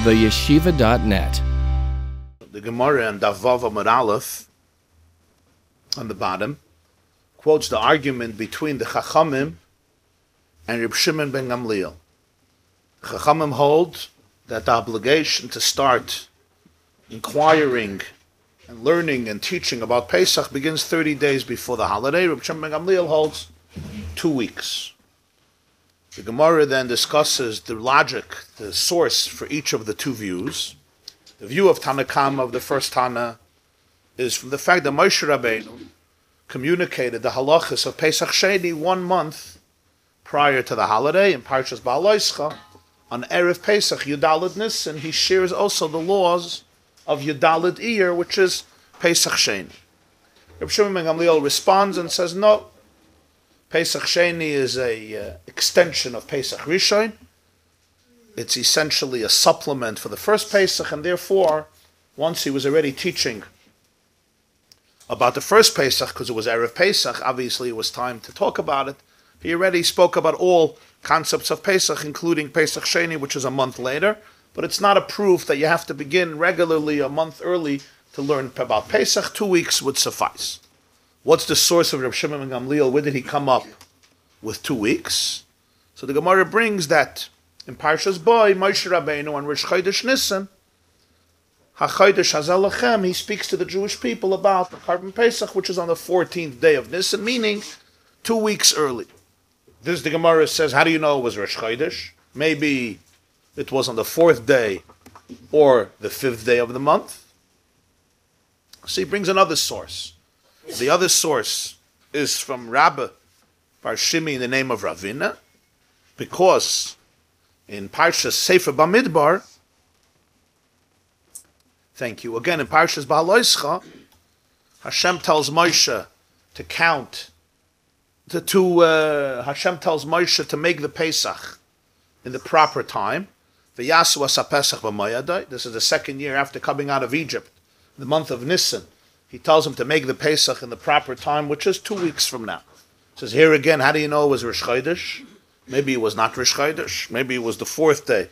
theyeshiva.net. The Gemarah and Daf Amud Aleph on the bottom quotes the argument between the Chachamim and Reb Shimon ben Gamliel. Chachamim hold that the obligation to start inquiring and learning and teaching about Pesach begins 30 days before the holiday. Reb Shimon ben Gamliel holds 2 weeks. The Gemarah then discusses the logic, the source for each of the two views. The view of Tanakama, of the first Tana, is from the fact that Moshe Rabbeinu communicated the halachas of Pesach Sheni 1 month prior to the holiday in Parshas Ba'aloischa. On Erev Pesach, Yudalad Nisan, he shares also the laws of Yudalad Iyar, which is Pesach Sheni. Reb Shimon ben Gamliel responds and says, no, Pesach Sheni is a extension of Pesach Rishon. It's essentially a supplement for the first Pesach, and therefore, once he was already teaching about the first Pesach, because it was Erev Pesach, obviously it was time to talk about it. He already spoke about all concepts of Pesach, including Pesach Sheni, which is a month later, but it's not a proof that you have to begin regularly a month early to learn about Pesach. 2 weeks would suffice. What's the source of Reb Shimon ben Gamliel? Where did he come up with 2 weeks? So the Gemarah brings that in Parshas Boy, Moshe Rabbeinu on Rosh Chodesh Nisan, HaChodesh Hazeh Lachem, he speaks to the Jewish people about the Karban Pesach, which is on the 14th day of Nisan, meaning 2 weeks early. This, the Gemarah says, how do you know it was Rosh Chodesh? Maybe it was on the 4th day or the 5th day of the month. So he brings another source. The other source is from Rabbi Bar Shimi in the name of Ravina, because in Parshas Sefer Bamidbar, thank you, again in Parshas Ba'aloischa, Hashem tells Moshe to count, Hashem tells Moshe to make the Pesach in the proper time. V'yasu asa Pesach b'mayadai. This is the second year after coming out of Egypt, the month of Nisan. He tells him to make the Pesach in the proper time, which is 2 weeks from now. He says here again, how do you know it was Rosh Chodesh? Maybe it was not Rosh Chodesh. Maybe it was the 4th day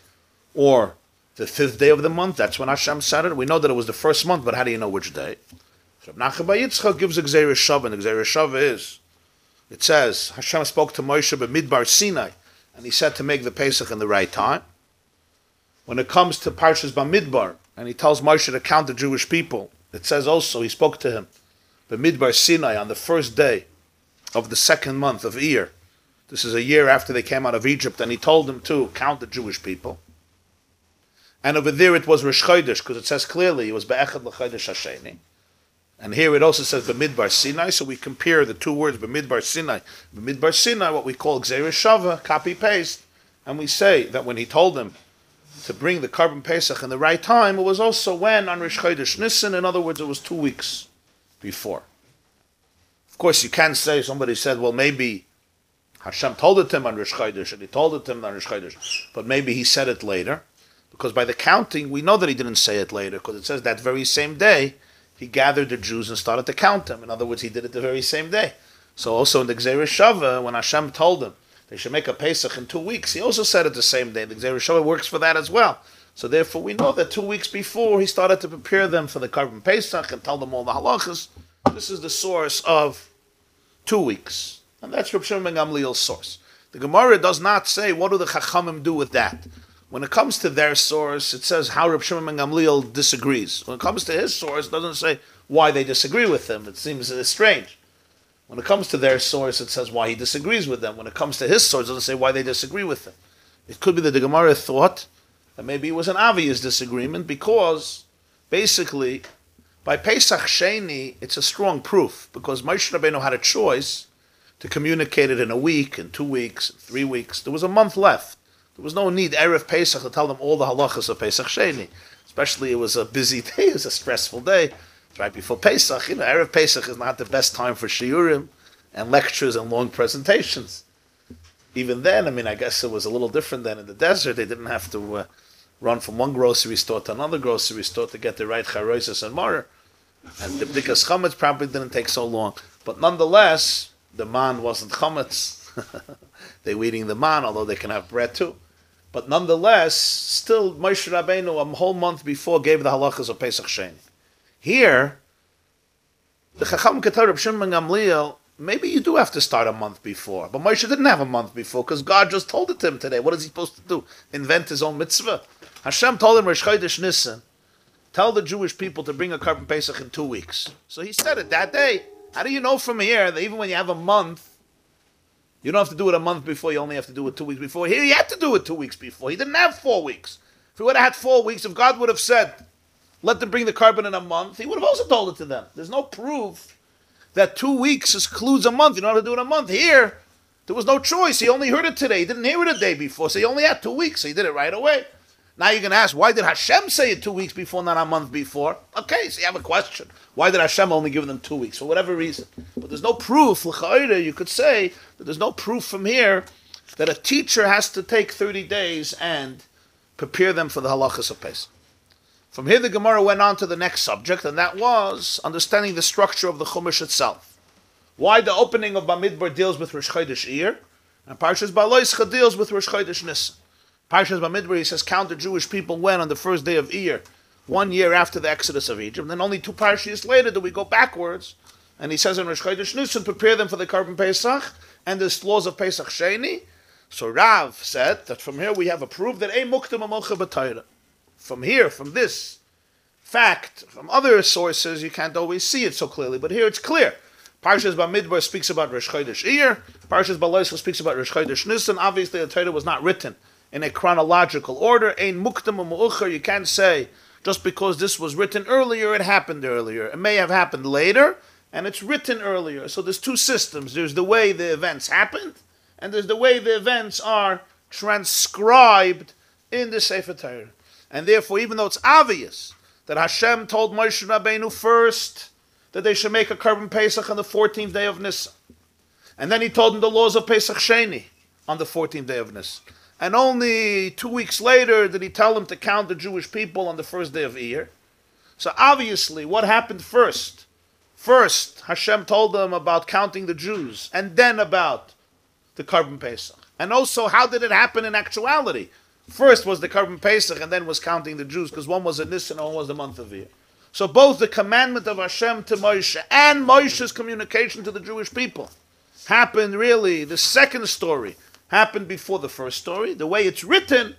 or the 5th day of the month. That's when Hashem said it. We know that it was the first month, but how do you know which day? Reb Nachman bar Yitzchak gives a Gzeirah Shava, and the Gzeirah Shava is, it says, Hashem spoke to Moshe b'Midbar Sinai, and he said to make the Pesach in the right time. When it comes to Parshas Bamidbar, and he tells Moshe to count the Jewish people, it says also, he spoke to him b'Midbar Sinai on the first day of the 2nd month of Iyar. This is a year after they came out of Egypt, and he told them to count the Jewish people. And over there it was Rosh Chodesh, because it says clearly it was Be'echad l'Chodesh Hasheni. And here it also says B'Midbar Sinai, so we compare the two words, B'Midbar Sinai. B'Midbar Sinai, what we call Gzeirah Shava, copy-paste, and we say that when he told them to bring the Karban Pesach in the right time, it was also when on Rosh Chodesh Nisan, in other words, it was 2 weeks before. Of course, you can say, somebody said, well, maybe Hashem told it to him on Rosh Chodesh, and he told it to him on Rosh Chodesh, but maybe he said it later, because by the counting, we know that he didn't say it later, because it says that very same day, he gathered the Jews and started to count them. In other words, he did it the very same day. So also in the Gzeirah Shava, when Hashem told them they should make a Pesach in 2 weeks, he also said it the same day. The Gzeirah Shava works for that as well. So therefore, we know that 2 weeks before, he started to prepare them for the Karban Pesach and tell them all the halachas. This is the source of 2 weeks. And that's Reb Shimon ben Gamliel's source. The Gemarah does not say, what do the Chachamim do with that? When it comes to their source, it says how Reb Shimon ben Gamliel disagrees. When it comes to his source, it doesn't say why they disagree with him. It seems strange. When it comes to their source, it says why he disagrees with them. When it comes to his source, it doesn't say why they disagree with him. It could be that the Gemarah thought that maybe it was an obvious disagreement, because basically, by Pesach Sheni, it's a strong proof, because Moshe Rabbeinu had a choice to communicate it in a week, in 2 weeks, in 3 weeks. There was a month left. There was no need, Erev Pesach, to tell them all the halachas of Pesach Sheni. Especially it was a busy day, it was a stressful day. It's right before Pesach. Erev Pesach is not the best time for shiurim and lectures and long presentations. Even then, I guess it was a little different than in the desert. They didn't have to run from one grocery store to another grocery store to get the right charoises and maror. And the bdikas chametz probably didn't take so long. But nonetheless, the man wasn't chametz. They were eating the man, although they can have bread too. But nonetheless, still Moshe Rabbeinu a whole month before gave the halachas of Pesach Sheni. Here, the Chacham Ketar Reb Shimon Gamliel, maybe you do have to start a month before. But Moshe didn't have a month before because God just told it to him today. What is he supposed to do? Invent his own mitzvah? Hashem told him, Rosh Chodesh Nisan, tell the Jewish people to bring a Karban Pesach in 2 weeks. So he said it that day. How do you know from here that even when you have a month, you don't have to do it a month before, you only have to do it 2 weeks before? Here he had to do it 2 weeks before. He didn't have 4 weeks. If he would have had 4 weeks, if God would have said, let them bring the carbon in a month, he would have also told it to them. There's no proof that 2 weeks excludes a month. You don't have to do it a month. Here, there was no choice. He only heard it today. He didn't hear it a day before, so he only had 2 weeks, so he did it right away. Now you're going to ask, why did Hashem say it 2 weeks before, not a month before? Okay, so you have a question. Why did Hashem only give them 2 weeks? For whatever reason. But there's no proof. L'cha'ira, you could say that there's no proof from here that a teacher has to take 30 days and prepare them for the halachas of Pesach. From here, the Gemarah went on to the next subject, and that was understanding the structure of the Chumash itself. Why the opening of Bamidbar deals with Rosh Chodesh Iyar, and Parshas Baloischa deals with Rosh Chodesh Nisan. Parshas Bamidbar, he says, count the Jewish people when on the first day of Iyar, 1 year after the exodus of Egypt. And then only 2 parshas later do we go backwards. And he says in Rosh Chodesh Nisan, prepare them for the Karban Pesach and the laws of Pesach Sheni. So Rav said that from here we have a proof that Ein Muktam Amocha B'Torah. From here, from this fact, from other sources, you can't always see it so clearly. But here it's clear. Parshas Bamidbar speaks about Rosh Chodesh Iyar. Parshas Baloischa speaks about Rosh Chodesh Nisan. Obviously, the Torah was not written in a chronological order. Ein muktam u'mu'ucher. You can't say just because this was written earlier, it happened earlier. It may have happened later, and it's written earlier. So there's 2 systems. There's the way the events happened, and there's the way the events are transcribed in the Sefer Torah. And therefore, even though it's obvious that Hashem told Moshe Rabbeinu first that they should make a Karban Pesach on the 14th day of Nisan, and then he told them the laws of Pesach Sheni on the 14th day of Nisan, and only 2 weeks later did he tell them to count the Jewish people on the first day of Iyar. So obviously, what happened first? First, Hashem told them about counting the Jews, and then about the Karban Pesach. And also, how did it happen in actuality? First was the Karban Pesach, and then was counting the Jews, because one was in Nisan and one was the month of Iyar. So both the commandment of Hashem to Moshe and Moshe's communication to the Jewish people happened really, the second story happened before the first story. The way it's written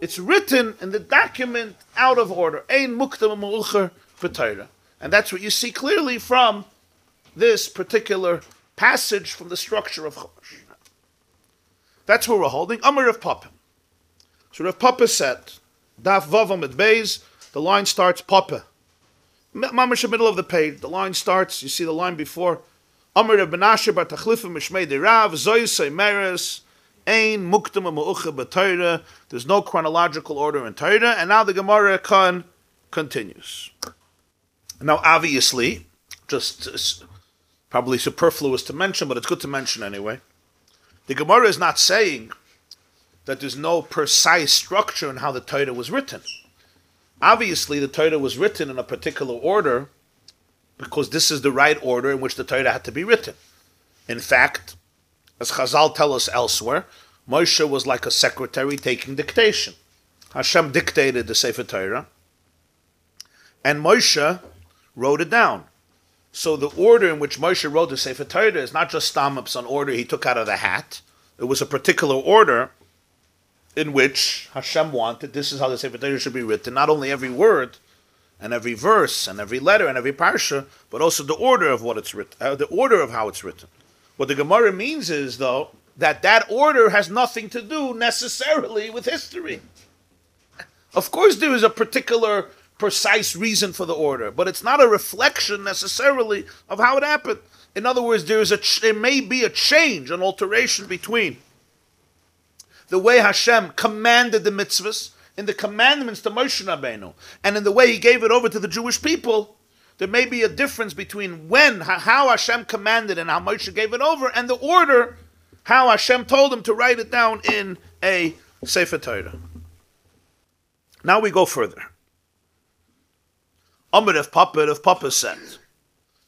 in the document out of order. Ein muktam u'mu'ucher b'Torah. And that's what you see clearly from this particular passage from the structure of Chumash. That's where we're holding. Amar Rav Papa. So Rav Papa said, Daf Vav Amid Beis, the line starts Papa. Mamash in the middle of the page, the line starts, you see the line before, Amar Rav Menashe bar Tachlifim Mishmei de Rav, Zoyisei Meres, Ein Muktam U'Mu'ucha B'Torah. There's no chronological order in Torah, and now the Gemarah continues. Now obviously, just probably superfluous to mention, but it's good to mention anyway, the Gemarah is not saying that there's no precise structure in how the Torah was written. Obviously, the Torah was written in a particular order because this is the right order in which the Torah had to be written. In fact, as Chazal tell us elsewhere, Moshe was like a secretary taking dictation. Hashem dictated the Sefer Torah, and Moshe wrote it down. So the order in which Moshe wrote the Sefer Torah is not just stamps on order he took out of the hat. It was a particular order in which Hashem wanted, this is how the Sefer Torah should be written, not only every word, and every verse, and every letter, and every parsha, but also the order of what it's written, the order of how it's written. What the Gemarah means is, though, that order has nothing to do necessarily with history. Of course, there is a particular precise reason for the order, but it's not a reflection necessarily of how it happened. In other words, there may be a change, an alteration between the way Hashem commanded the mitzvahs in the commandments to Moshe Rabbeinu, and in the way he gave it over to the Jewish people. There may be a difference between how Hashem commanded and how Moshe gave it over, and the order, how Hashem told him to write it down in a Sefer Torah. Now we go further. Amar Rav Papa said,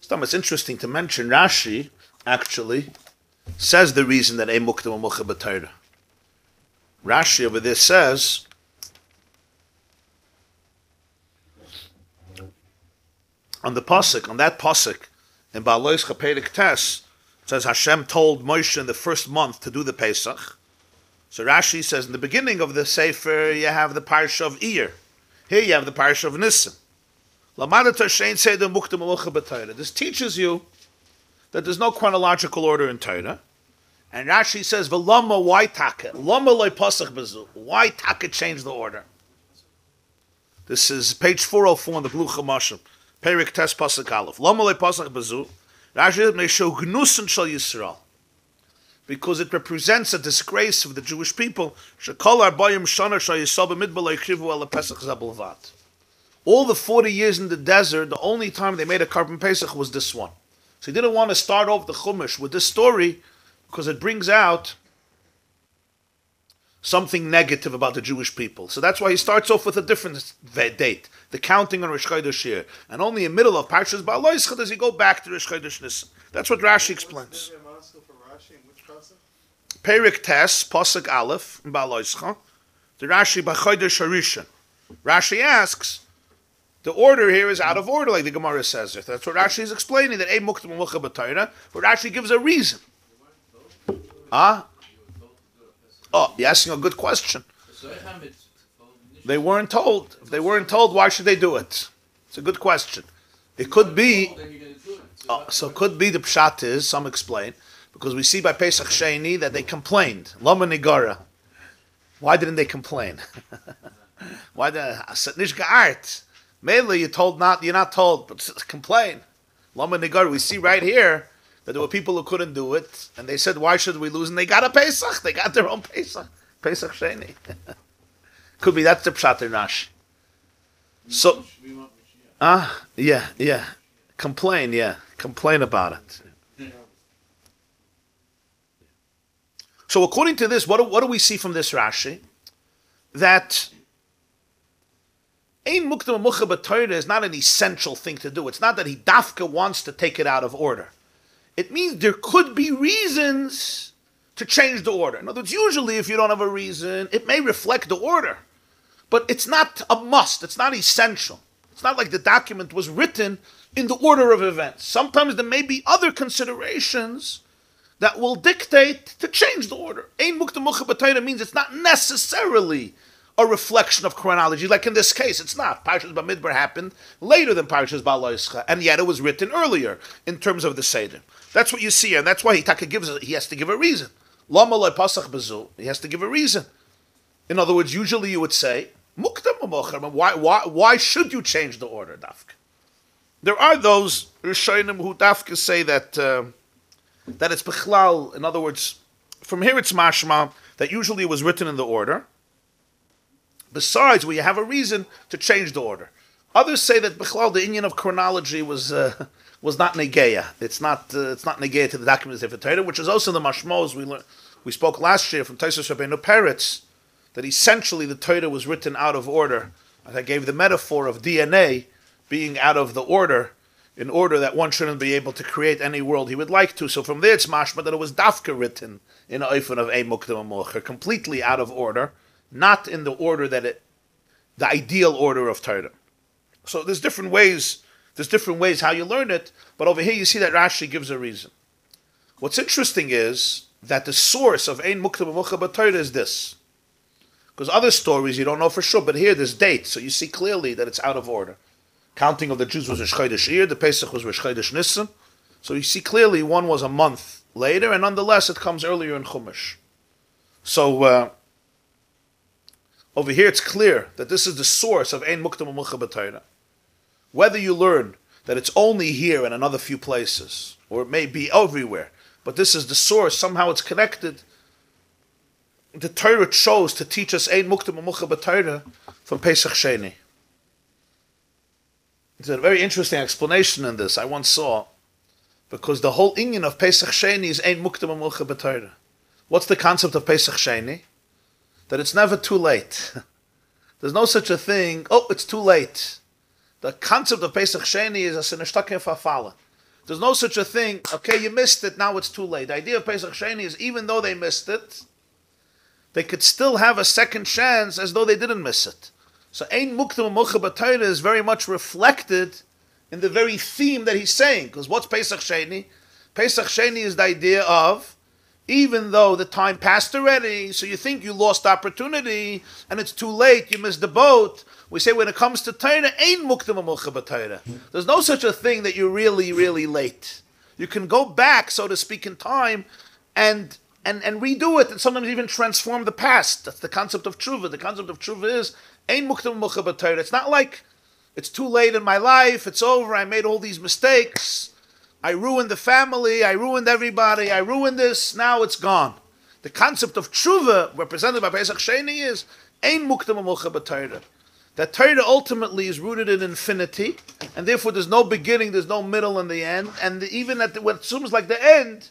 it's interesting to mention, Rashi actually says the reason that Ein Muktam U'Mu'ucha B'Torah. Rashi over there says, on that pasuk, in Ba'alois Chaperik Tes, it says Hashem told Moshe in the first month to do the Pesach. So Rashi says in the beginning of the Sefer you have the Parsha of Iyar. Here you have the Parsha of Nisan. This teaches you that there's no chronological order in Torah. And Rashi says, V'lama, why taka? Lama loy pasach bezu. Why taka change the order? This is page 404 in the Blue Chamashim. Perik Tes Pasuk Aleph. Lama loy pasach bezu. Rashi says, Meisho gnusen shal Yisrael. Because it represents a disgrace of the Jewish people. Shekol arbayim shana shal Yisrael b'midbar lo yikrivu ala Pesach zabulvat. All the 40 years in the desert, the only time they made a carbon Pesach was this one. So he didn't want to start off the Chumash with this story because it brings out something negative about the Jewish people. So that's why he starts off with a different date, the counting on Rosh Chodesh year. And only in the middle of Parshas Ba'alois does he go back to Rosh Chodesh Nisan. That's what Rashi explains. Perik Tes, Pasuk Aleph, in Ba'alois, the Rashi B'Chodesh Harishon. Rashi asks, the order here is out of order, like the Gemarah says. That's what Rashi is explaining, that Ein Muktam Mucha B'Torah, but Rashi gives a reason. Oh, you're asking a good question. They weren't told. If they weren't told, why should they do it? It's a good question. It could be, so it could be the pshat is, some explain, because we see by Pesach Sheni that they complained. Lama Nigara. Why didn't they complain? Why did Nish Ga'art? Mainly you're not told, but complain. Lama Nigar, we see right here that there were people who couldn't do it, and they said, why should we lose? And they got a Pesach. They got their own Pesach. Pesach Sheni. Could be that's the Pshat in Rashi. So, yeah. Complain, Complain about it. So according to this, what do we see from this Rashi? That Ein Muktam Mucha B'Torah is not an essential thing to do. It's not that he dafka wants to take it out of order. It means there could be reasons to change the order. In other words, usually if you don't have a reason, it may reflect the order. But it's not a must. It's not essential. It's not like the document was written in the order of events. Sometimes there may be other considerations that will dictate to change the order. Ein Muktam Mucha B'Torah means it's not necessarily a reflection of chronology, like in this case, it's not. Parshas Bamidbar happened later than Parshas Ba'aloischa, and yet it was written earlier in terms of the Seder. That's what you see, and that's why he has to give a reason. Lama loy pasach bezu, he has to give a reason. In other words, usually you would say, Muktam Mocher, why should you change the order, Dafka? There are those Rishonim who Dafka say that it's Bechlal, in other words, from here it's mashma, that usually it was written in the order. Besides, we have a reason to change the order. Others say that Bechlal, the inyan of chronology was not negeya. It's not negeya to the documents of the Torah, which is also the mashmos we spoke last year from Teves Rabbeinu Perat, that essentially the Torah was written out of order. I gave the metaphor of DNA being out of the order, in order that one shouldn't be able to create any world he would like to. So from there it's mashma that it was dafka written in a oifon of Ein Muktam Mocher, completely out of order, not in the order the ideal order of Torah. So there's different ways how you learn it, but over here you see that Rashi gives a reason. What's interesting is that the source of Ein Muktam Mocher B'Torah is this. Because other stories you don't know for sure, but here there's dates, so you see clearly that it's out of order. Counting of the Jews was Rosh Chodesh Iyar, the Pesach was Rosh Chodesh Nisan, so you see clearly one was a month later, and nonetheless it comes earlier in Chumash. So over here it's clear that this is the source of Ein Muktam Mucha B'Torah. Whether you learn that it's only here and another few places, or it may be everywhere, but this is the source, somehow it's connected. The Torah chose to teach us Ein Muktam Mucha B'Torah from Pesach Sheni. There's a very interesting explanation in this I once saw, because the whole inyan of Pesach Sheni is Ein Muktam Mucha B'Torah. What's the concept of Pesach Sheni? That it's never too late. There's no such a thing, it's too late. The concept of Pesach Sheni is a sinishtakim fafala. There's no such a thing, okay, you missed it, now it's too late. The idea of Pesach Sheni is even though they missed it, they could still have a second chance as though they didn't miss it. So Ein Muktam Mucha B'Torah is very much reflected in the very theme that he's saying. Because what's Pesach Sheni? Pesach Sheni is the idea of, even though the time passed already, so you think you lost opportunity, and it's too late, you missed the boat. We say when it comes to Torah, Ein Muktam Mucha B'Torah. There's no such a thing that you're really, really late. You can go back, so to speak, in time, and redo it, and sometimes even transform the past. That's the concept of tshuva. The concept of tshuva is Ein Muktam Mucha B'Torah. It's not like it's too late in my life, it's over, I made all these mistakes, I ruined the family, I ruined everybody, I ruined this, now it's gone. The concept of tshuva, represented by Pesach Sheni, is Ein Muktam Mucha B'Torah. That Torah ultimately is rooted in infinity, and therefore there's no beginning, there's no middle and the end, and even at what seems like the end,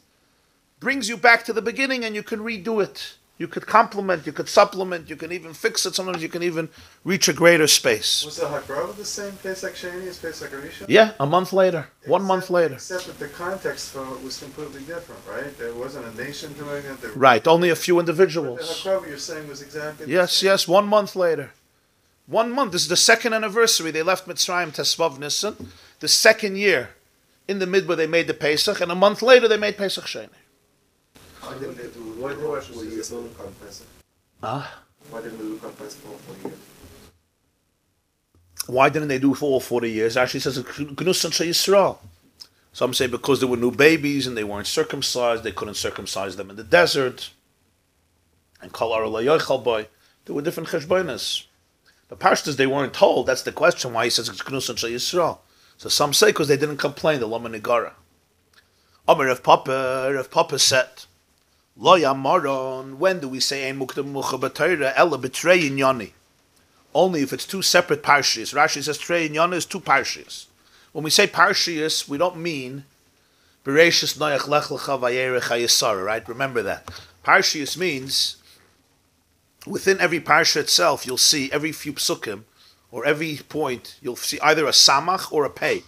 brings you back to the beginning and you can redo it. You could complement, you could supplement, you can even fix it. Sometimes you can even reach a greater space. Was the Hagrava the same Pesach Sheni as Pesach Rishon? Yeah, a month later. 1 month later. Except that the context for it was completely different, right? There wasn't a nation doing it. Right, only a few individuals. But the Hagrava you're saying was exactly the same. Yes, 1 month later. 1 month. This is the second anniversary. They left Mitzrayim, Tesvav Nisan. The second year in the midbar they made the Pesach, and a month later they made Pesach Sheni. Why didn't they do 4 years on Pesach? Why didn't they do Pesach for 4 years? Why didn't they do for all 40 years? Actually, it says Gnusan Shei Yisrael. Some say because there were new babies and they weren't circumcised, they couldn't circumcise them in the desert. And Kelal boy, there were different cheshbonos. The Parshas they weren't told. That's the question. Why he says it's Gnusan Shei Yisrael. So some say because they didn't complain. The Lama Negara. Amar Rav Papa said, Lo Yamaron. When do we say Ein Muktam Mucha B'Torah? Ella B'Trei Inyani. Only if it's two separate Parshas. Rashi says Trei Inyani is two Parshas. When we say Parshas, we don't mean Bereshis Noach Lech Lecha Vayerech HaYisara, right? Remember that. Parshas means within every Parsha itself, you'll see every few psukim, or every point, you'll see either a samach or a pei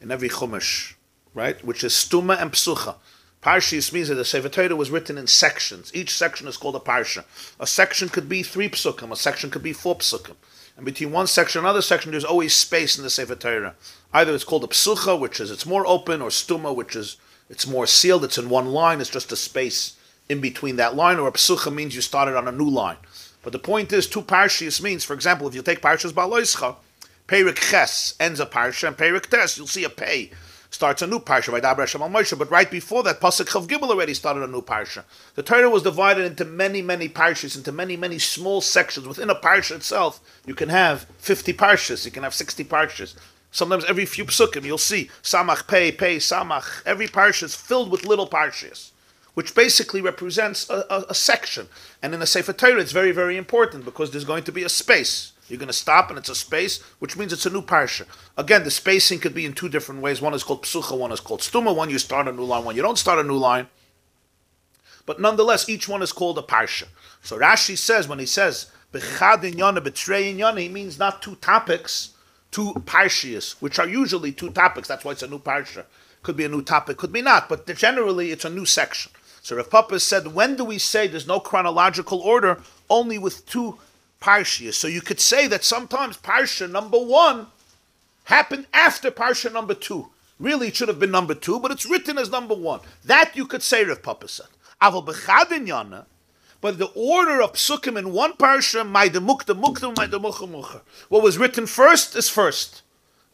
in every chumash, right? Which is stuma and psucha. Parshas means that the Sefer Torah was written in sections. Each section is called a parsha. A section could be 3 psukim, a section could be 4 psukim. And between one section and another section, there's always space in the Sefer Torah. Either it's called a psucha, which is it's more open, or stuma, which is it's more sealed, it's in one line, it's just a space in between that line, or a psucha means you started on a new line. But the point is, 2 parshas means, for example, if you take Parshas Ba'aloischa, Perik Ches ends a parsha, and Perik Tes, you'll see a pei starts a new parsha, but right before that, Pasuk Chav Gimel already started a new parsha. The Torah was divided into many, many parshas, into many, many small sections. Within a parsha itself, you can have 50 parshas, you can have 60 parshas. Sometimes every few psukim, you'll see Samach, Pei, Samach. Every parsha is filled with little parshas, which basically represents a section. And in the Sefer Torah, it's very, very important because there's going to be a space. You're going to stop and it's a space, which means it's a new parsha. Again, the spacing could be in 2 different ways. One is called psucha, one is called stuma. One you start a new line, one you don't start a new line. But nonetheless, each one is called a parsha. So Rashi says, when he says, b'chad inyana, b'trei inyana, he means not 2 topics, 2 parshias, which are usually 2 topics. That's why it's a new parsha. Could be a new topic, could be not, but generally it's a new section. So Rav Papa said, when do we say there's no chronological order? Only with 2 Parshas. So you could say that sometimes Parsha number 1 happened after Parsha number 2. Really, it should have been number 2, but it's written as number 1. That you could say, Rav Papa said. Aval b'chad inyana, but the order of psukim in one Parsha, ma'ide mukta, ma'ide mucha. What was written first is first,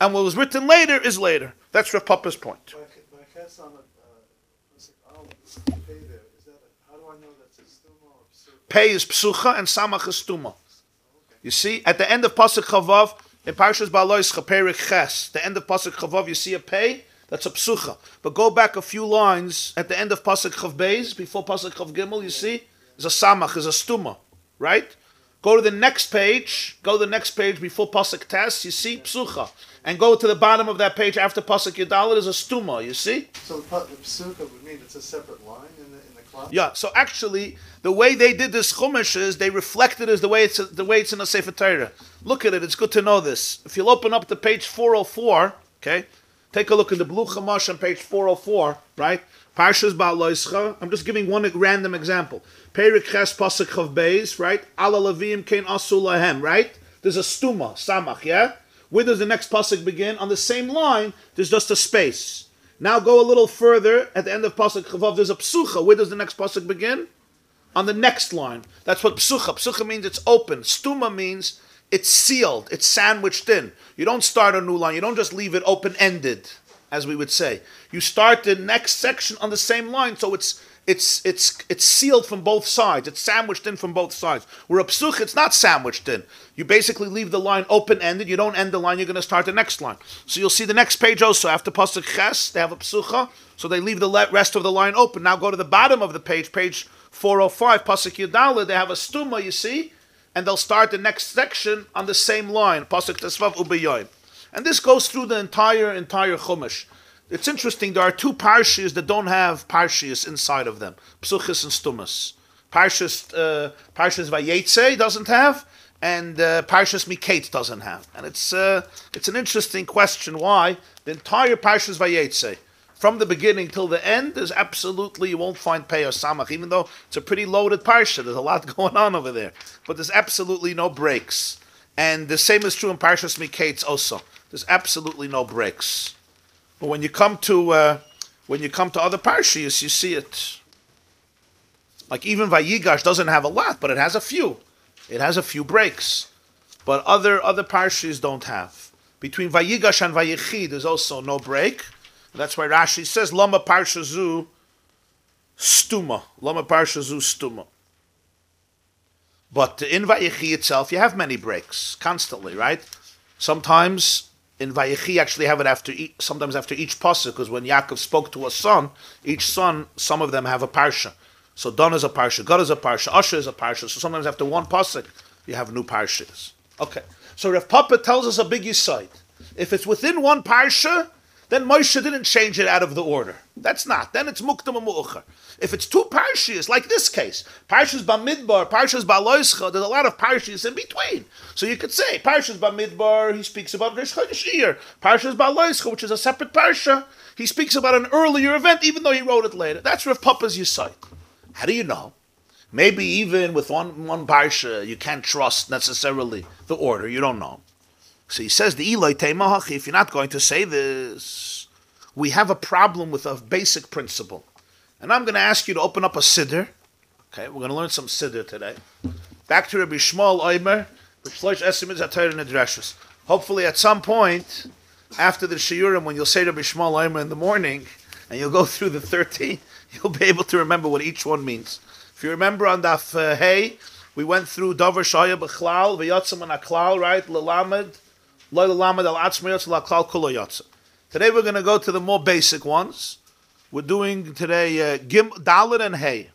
and what was written later is later. That's Rav Papa's point. Pei is psucha and samach is stuma. You see, at the end of Pasuk Chavav, in Parshas Ba'aloischa, Perik Ches, the end of Pasuk Chavav, you see a pei, that's a psucha. But go back a few lines, at the end of Pasuk Chav Beis, before Pasuk Chav Gimel, you see, is a samach, is a stuma, right? Go to the next page before Pasuk Tes, you see, psucha. And go to the bottom of that page after Pasuk Yadalit is a stuma, you see? So the psucha would mean it's a separate line in the class? Yeah, so actually, the way they did this chumash is they reflected as the way it's in the Sefer Torah. Look at it; it's good to know this. If you'll open up to page 404, okay, take a look in the blue chumash on page 404, right? Parshas Ba'aloischa. I'm just giving one random example. Perik Ches Pasuk Chav Beis, right? Ala Levim Kein Asu Lahem, right? There's a stuma, samach, yeah? Where does the next pasuk begin? On the same line, there's just a space. Now go a little further. At the end of pasuk Chavav, there's a psucha. Where does the next pasuk begin? On the next line. That's what psucha. Psucha means it's open. Stuma means it's sealed. It's sandwiched in. You don't start a new line. You don't just leave it open-ended, as we would say. You start the next section on the same line, so it's sealed from both sides. It's sandwiched in from both sides. Where a psucha, it's not sandwiched in. You basically leave the line open-ended. You don't end the line. You're going to start the next line. So you'll see the next page also. After pasuk ches, they have a psucha, so they leave the rest of the line open. Now go to the bottom of the page 405, pasuk yudala. They have a stuma, you see, and they'll start the next section on the same line. Pasuk tesvav ubeyoyim. And this goes through the entire Chumash. It's interesting, there are two parshas that don't have parshas inside of them. Psuchis and Stumas. Parshas Vayetze doesn't have, and Parshas Miketz doesn't have. And it's an interesting question why the entire Parshas Vayetze, from the beginning till the end, is absolutely, you won't find Pei or Samach, even though it's a pretty loaded parsha. There's a lot going on over there. But there's absolutely no breaks. And the same is true in Parshas Miketz also. There's absolutely no breaks. But when you come to other parshas, you see it. Like even Vayigash doesn't have a lot, but it has a few. It has a few breaks. But other parshas don't have. Between Vayigash and Vayichi, there's also no break. That's why Rashi says, Lama Parshazu Stuma. Lama Parshazu Stuma. But in Vayichi itself, you have many breaks, constantly, right? Sometimes in Vayichi, actually have it sometimes after each pasuk, because when Yaakov spoke to a son, each son, some of them have a parsha. So Dan is a parsha, Gad is a parsha, Asher is a parsha. So sometimes after one pasuk, you have new parshas. Okay. So Rav Papa tells us a big yesod. If it's within one parsha, then Moshe didn't change it out of the order. That's not. Then it's muktam and mu'achar. If it's two parshas, like this case, Parshas Bamidbar, Parshas Ba'aloischa, there's a lot of parshas in between. So you could say, Parshas Bamidbar, he speaks about Rosh Chodesh Iyar. Parshas Ba'aloischa, which is a separate parsha, he speaks about an earlier event, even though he wrote it later. That's Rav Papa's yesod. How do you know? Maybe even with one parsha, you can't trust necessarily the order. You don't know. So he says, the Eloi Teimach, if you're not going to say this, we have a problem with a basic principle. And I'm going to ask you to open up a siddur. Okay, we're going to learn some siddur today. Back to Rabbi Shmuel Oimer, hopefully at some point, after the Shiurim, when you'll say Rabbi Shmuel Oimer in the morning, and you'll go through the 13, you'll be able to remember what each one means. If you remember on Daf Hey, we went through Dover Shaya B'chlal, V'yotzim and Aklal, right? L'lamed, Lo l'lamed al atzma yotzim l'klal kulo yotzim. Today we're going to go to the more basic ones. We're doing today Dalet and Hey.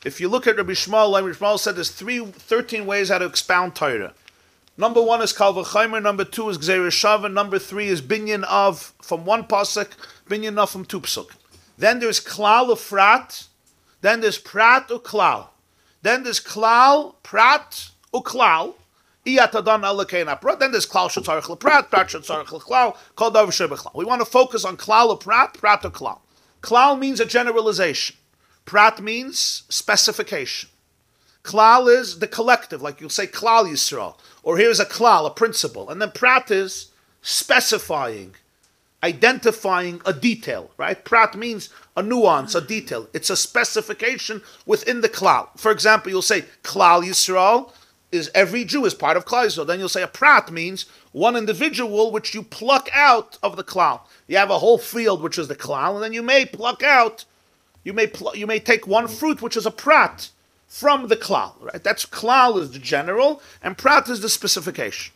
If you look at Rabbi Shmuel, like Rabbi Shmuel said, there's 13 ways how to expound Torah. Number 1 is Kal V'chaimer, number 2 is Gzeir Shava, number 3 is Binyan of from one pasuk, Binyan of from 2 pasuk. Then there's Klal Ufrat, then there's Prat Uklal. Then there's Klal, Prat Uklal. Then there's Klal Shetzarech L'Prat, Prat Shetzarech L'Klal, Kol Davar Shebechlal. We want to focus on Klal L'Prat, Prat Uklal. Klal means a generalization. Prat means specification. Klal is the collective, like you'll say Klal Yisrael. Or here's a Klal, a principle. And then Prat is specifying, identifying a detail, right? Prat means a nuance, a detail. It's a specification within the Klal. For example, you'll say Klal Yisrael is every Jew is part of Klal Yisrael. Then you'll say a Prat means one individual which you pluck out of the Klal. You have a whole field which is the Klal, and then you may pluck out, you may take one fruit which is a Prat from the Klal, right? That's Klal is the general, and Prat is the specification.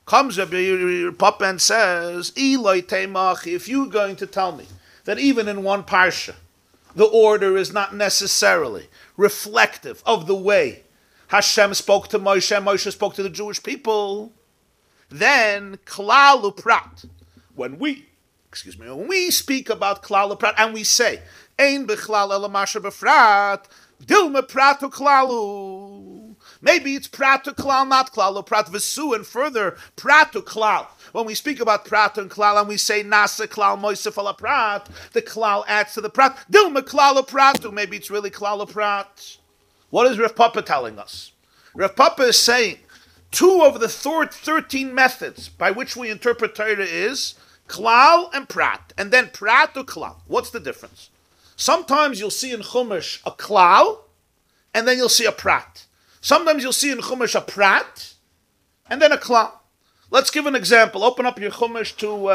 Comes Rabbi Papa and says, Eloi Teimach, if you're going to tell me that even in one parsha, the order is not necessarily reflective of the way Hashem spoke to Moshe, and Moshe spoke to the Jewish people, then Klal Uprat. When we speak about Klal Uprat and we say, Ein b'chlal ela masher b'frat, dilma pratu klalu. Maybe it's prat to klal, not klal, or prat v'su, and further, prat to klal. When we speak about prat and klal, and we say nasa klal moisef ala prat, the klal adds to the prat. Dilma klal or prat, or maybe it's really klal or prat. What is Rav Papa telling us? Rav Papa is saying 2 of the 13 methods by which we interpret Torah is klal and prat, and then prat or klal. What's the difference? Sometimes you'll see in Chumash a klal, and then you'll see a prat. Sometimes you'll see in Chumash a prat, and then a klal. Let's give an example. Open up your Chumash to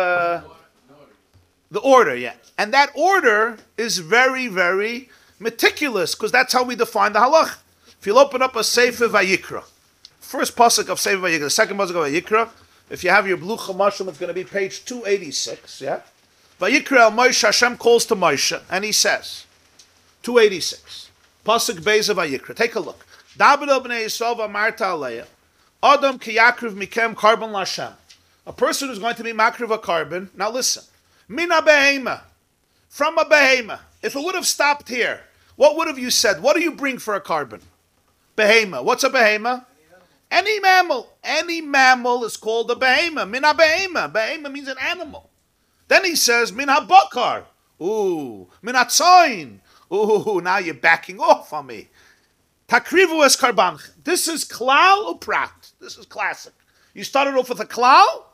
the order, yeah. And that order is very, very meticulous, because that's how we define the halach. If you'll open up a Sefer Vayikra, first pasuk of Sefer Vayikra, the second pasuk of Vayikra, if you have your blue Chumashim, it's going to be page 286, yeah? Vayikra al Moshe, Hashem calls to Moshe, and he says, 286, pasuk Beis of Vayikra, take a look. David b'nei Yisrael v'amarta aleya, Adam ki yakriv mikem carbon l'Hashem. A person who's going to be makriv a carbon, now listen, mina behema, from a behema. If it would have stopped here, what would have you said? What do you bring for a carbon? Behema. What's a behema? Any mammal. Any mammal is called a behema. Mina behema. Behema means an animal. Then he says, min ha-bakar. Ooh. Min ha-tzoin. Ooh, now you're backing off on me. Takrivu es karban. This is klal or prat. This is classic. You started off with a klal,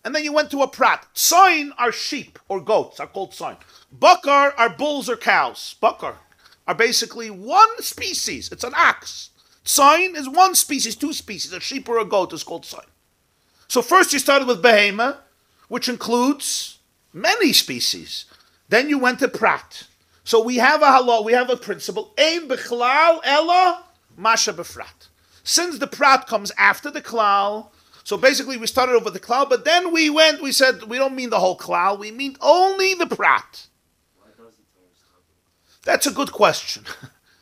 and then you went to a prat. Tzoin are sheep or goats, are called tzoin. Bakar are bulls or cows. Bakar are basically one species. It's an ox. Tzoin is one species, 2 species. A sheep or a goat is called tzoin. So first you started with behema, which includes many species. Then you went to prat. So we have a halal, we have a principle. Ein b'chlal ela masha b'frat. Since the prat comes after the klal, so basically we started over the klal, but then we said we don't mean the whole klal, we mean only the prat. That's a good question.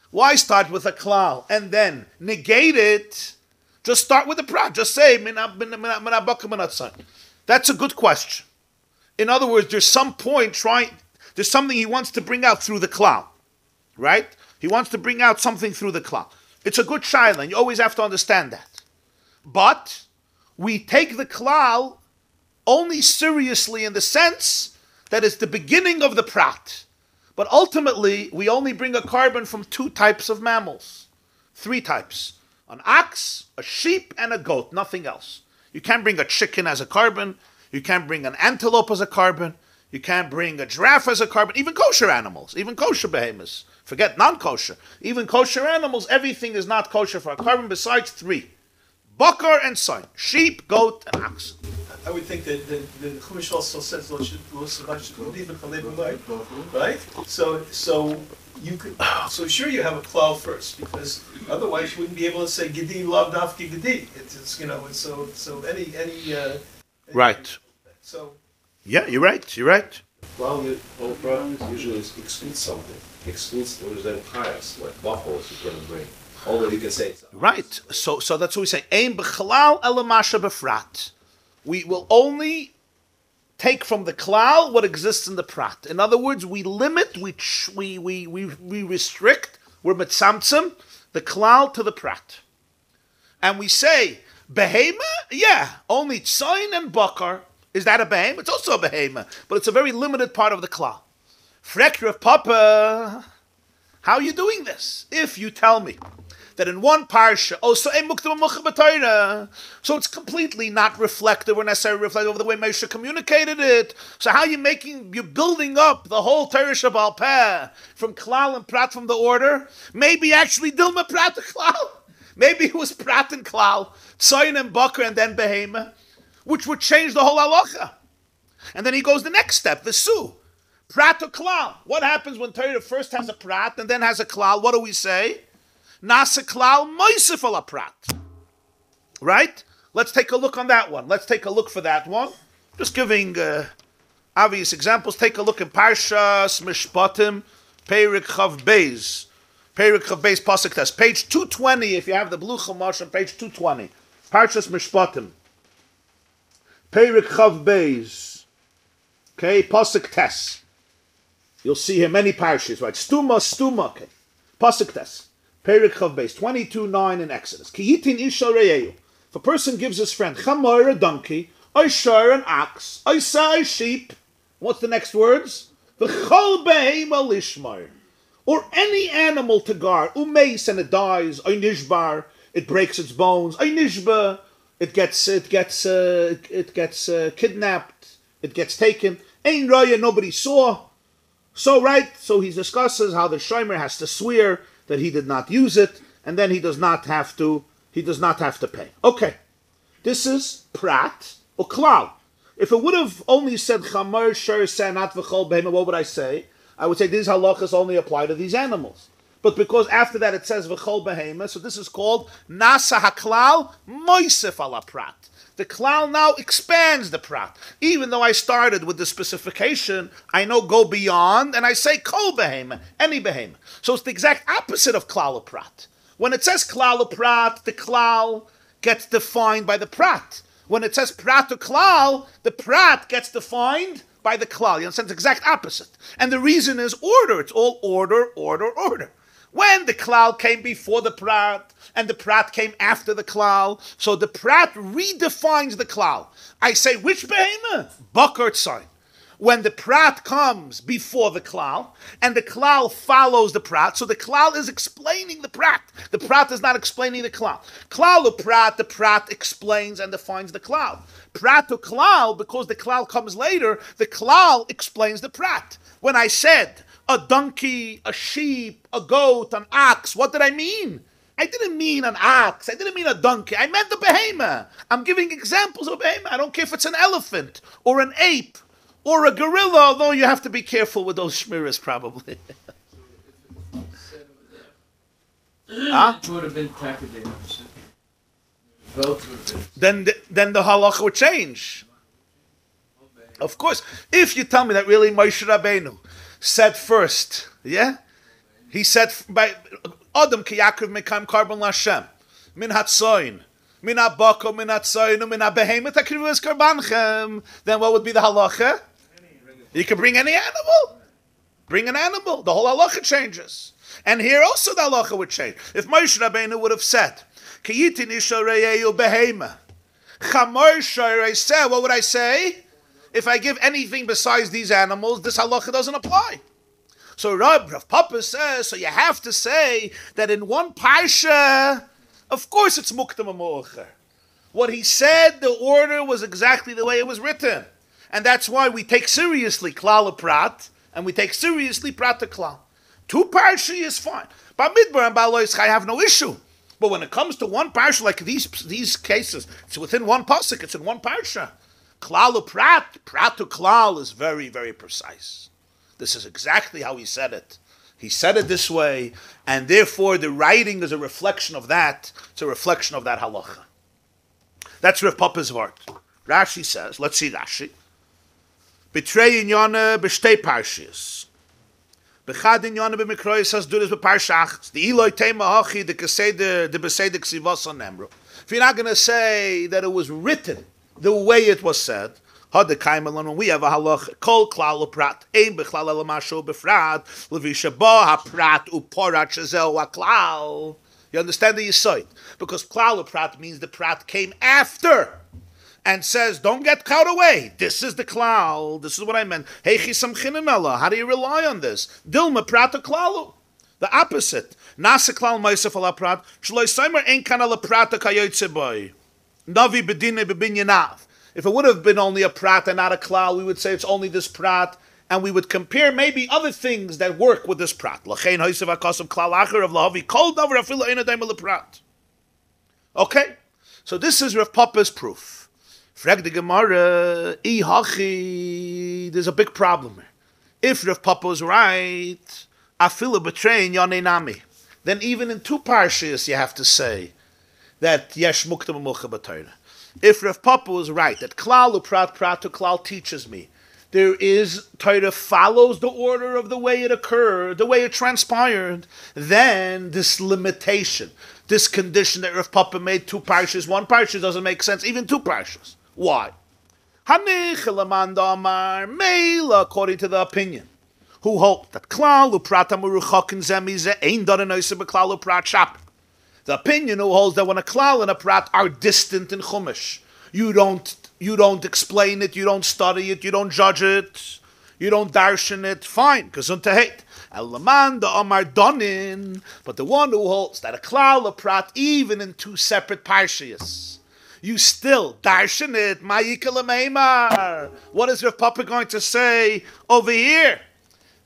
Why start with a klal and then negate it? Just start with the prat. Just say that's a good question. In other words, there's some point there's something he wants to bring out through the klal, right? He wants to bring out something through the klal. It's a good shaila, and you always have to understand that. But we take the klal only seriously in the sense that it's the beginning of the prat. But ultimately, we only bring a carbon from 2 types of mammals. 3 types. An ox, a sheep, and a goat. Nothing else. You can't bring a chicken as a carbon. You can't bring an antelope as a carbon. You can't bring a giraffe as a carbon. Even kosher animals. Even kosher behemoths. Forget non-kosher. Even kosher animals, everything is not kosher for a carbon besides 3. Bakar and tzoin. Sheep, goat, and ox. I would think that the Chumash also says right? So you could sure you have a klal first, because otherwise you wouldn't be able to say gedi lav dafki gedi. It's so any right. So yeah, you're right. You're right. Well, all problems usually excludes something. Excludes those that pious, like buffaloes you couldn't bring. Although you can say right. So that's what we say. Ein b'chalal ela masha b'frat. We will only take from the klal what exists in the prat. In other words, we limit, we restrict, we're mitzamtzim, the klal to the prat. And we say, behema, yeah, only tzoin and bakar. Is that a behema? It's also a behema, but it's a very limited part of the klal. Frek Rav Papa, how are you doing this? If you tell me that in one parsha, so it's completely not reflective or necessarily reflective of the way Moshe communicated it. So how you're building up the whole Torah Shabbal Peh from klal and prat from the order? Maybe actually Dilma prat and klal. Maybe it was prat and klal, tzoin and bakar, and then behema, which would change the whole halacha. And then he goes the next step, v'su. Prat or klal. What happens when Torah first has a prat and then has a klal? What do we say? Nasa klal moisef ala prat. Right? Let's take a look on that one. Let's take a look for that one. Just giving obvious examples. Take a look in Parshas Mishpatim, Perik Chav Beis. Perik Chav Beis Pasuk Tes. Page 220, if you have the blue Chumash on page 220. Parshas Mishpatim. Perik Chav Beis. Okay, Pasuk Tes. You'll see here many parshas, right? Stuma, okay. Pasuk Tes. Perik Chav Beis, 22:9 in Exodus. Ki yitin isha reyeyu. If a person gives his friend chamor, a donkey, oishar, an ox, oisa, a sheep, what's the next words? V'chol behema lishmar. Or any animal to guard, umeis, and it dies, oinishbar, it breaks its bones, oinishba, it gets kidnapped, it gets taken. Ein raya, nobody saw. So he discusses how the shomer has to swear that he did not use it, and then he does not have to pay. Okay, this is prat or klal. If it would have only said chamar shor sanat v'chol behema, what would I say? I would say these halachas only apply to these animals. But because after that it says v'chol behema, so this is called nasa haklal moisef ala prat. The klal now expands the prat. Even though I started with the specification, I now go beyond and I say kol behema, any behema. So it's the exact opposite of klal prat. When it says klal prat, the klal gets defined by the prat. When it says prat to klal, the prat gets defined by the klal. You understand? It's the exact opposite. And the reason is order. It's all order, order, order. When the klal came before the prat, and the prat came after the klal, so the prat redefines the klal. I say, which behemoth? Bakar sign. When the prat comes before the klal, and the klal follows the prat, so the klal is explaining the prat. The prat is not explaining the klal. Klal to prat, the prat explains and defines the klal. Prat to klal, because the klal comes later, the klal explains the prat. When I said a donkey, a sheep, a goat, an ox, what did I mean? I didn't mean an ox. I didn't mean a donkey. I meant the behemoth. I'm giving examples of behemoth. I don't care if it's an elephant or an ape or a gorilla, although you have to be careful with those shmiras probably. It would have been takadim. Both would have been. Then the halacha would change. Of course, if you tell me that really Moshe Rabbeinu said first, yeah? He said by Adam ki Yaakov mekam karbon lashem min hatzoin min habako min hatzoin min habehemet akrivu es karbanchem. Then what would be the halacha? You can bring any animal. Bring an animal. The whole halacha changes. And here also the halacha would change. If Moshe Rabbeinu would have said ki yitin isha reyeyu behema chamor shorei seh, what would I say? If I give anything besides these animals, this halacha doesn't apply. So Rav Papa says, so you have to say that in one parsha, of course it's muktam amocher. What he said, the order was exactly the way it was written. And that's why we take seriously klal prat, and we take seriously prat to klal. Two parsha is fine. Bamidbar and Balois I have no issue. But when it comes to one parsha, like these cases, it's within one pasuk, it's in one parsha. Klal prat, prat to klal is very, very precise. This is exactly how he said it. He said it this way, and therefore the writing is a reflection of that. It's a reflection of that halacha. That's Rav Papa's word. Rashi says, let's see Rashi. Betray in Yonah b'shtei parshas. B'chad in Yonah b'mikrois has do this b'parshach. The Eloi tema hachi the keseder the beseder ksivos on Nemro. If you're not going to say that it was written the way it was said, when we have a halach kol klal prat ein bechlal elamasho befrat levisha ba haprat uporat shazel waklal. You understand the yisoid? Because klal prat means the prat came after and says, don't get caught away. This is the klal. This is what I meant. Hey chisam chinanala. How do you rely on this? Dilma prat klalu. The opposite. Nasa klal ma'isef ala prat shloi seimer ein kana la prat kayotze boy. Navi bedine bebinyanav. If it would have been only a prat and not a klal, we would say it's only this prat, and we would compare maybe other things that work with this prat. Okay, so this is Rav Papa's proof. Frag the Gemarah, there's a big problem here. If Rav Papa was right, afilu betrayin yonei nami, then even in two parshas you have to say that yesh muktam mucha b'Torah. If Rav Papa was right, that klal uprat prat to klal teaches me, there is, Torah follows the order of the way it occurred, the way it transpired, then this limitation, this condition that Rav Papa made two parshas, one parsha doesn't make sense, even two parshas. Why? According to the opinion, who hold that klal uprat amuruchakin zemize ain't done noise beklal uprat shap. The opinion who holds that when a klal and a prat are distant in chumash, you don't explain it, you don't study it, you don't judge it, you don't darshan it. Fine, gesund to hate. Elaman the Amar Donin, but the one who holds that a klal a prat even in two separate parshas, you still darshan it. Ma'ikal meimar. What is Rav Papa going to say over here?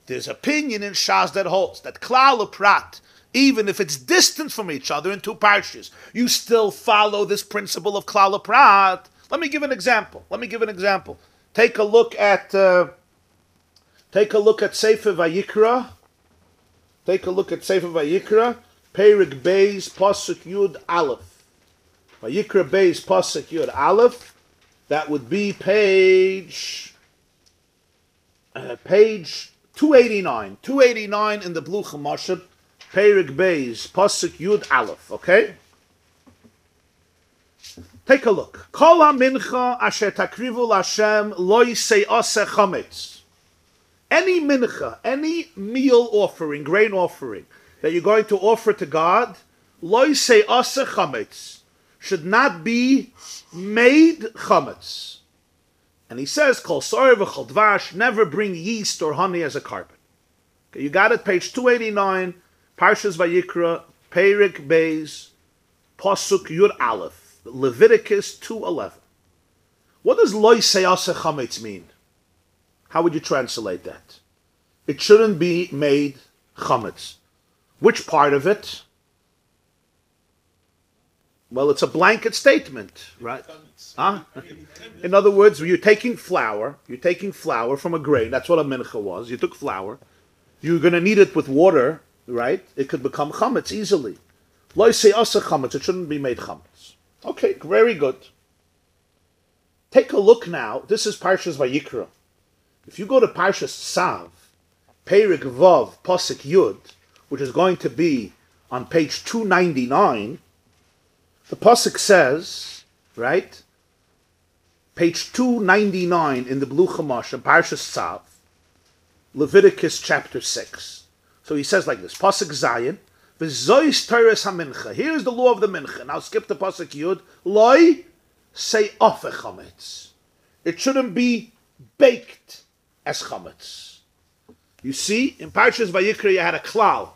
There's opinion in Shas that holds that klal a prat, even if it's distant from each other in two parshas, you still follow this principle of klal a prat. Let me give an example. Take a look at Sefer Vayikra. Perik Beis Pasuk Yud Aleph. Vayikra Beis Pasuk Yud Aleph. That would be page 289. 289 in the Blue Chumashim. Perik Beis Pasuk Yud Aleph. Okay. Take a look. Kol ha-mincha asher takrivu l'Hashem lo yisei aseh chametz. Any mincha, any meal offering, grain offering, that you're going to offer to God, lo yisei aseh chametz, should not be made chametz. And he says, kol soyer v'chol dvash, never bring yeast or honey as a carbon. Okay, you got it, page 289, Parshas Vayikra, Perik Beis, Pasuk Yud Aleph. Leviticus 2:11. What does lo yisei aseh chametz mean? How would you translate that? It shouldn't be made chametz. Which part of it? Well, it's a blanket statement, right? Huh? In other words, you're taking flour from a grain. That's what a mincha was. You took flour. You're going to knead it with water, right? It could become chametz easily. Lo yisei aseh chametz. It shouldn't be made chametz. Okay, very good. Take a look now. This is Parshas Vayikra. If you go to Parshas Tzav, Perik Vav, Pasuk Yud, which is going to be on page 299, the Pasuk says, right? Page 299 in the Blue Chumash, Parshas Tzav, Leviticus chapter 6. So he says like this, Pasuk Zayin, V'zois teres ha-mincha. Here's the law of the mincha. Now skip the pasuk Yud. Loi say ofe chametz. It shouldn't be baked as chametz. You see, in Parshas Vayikra you had a klal.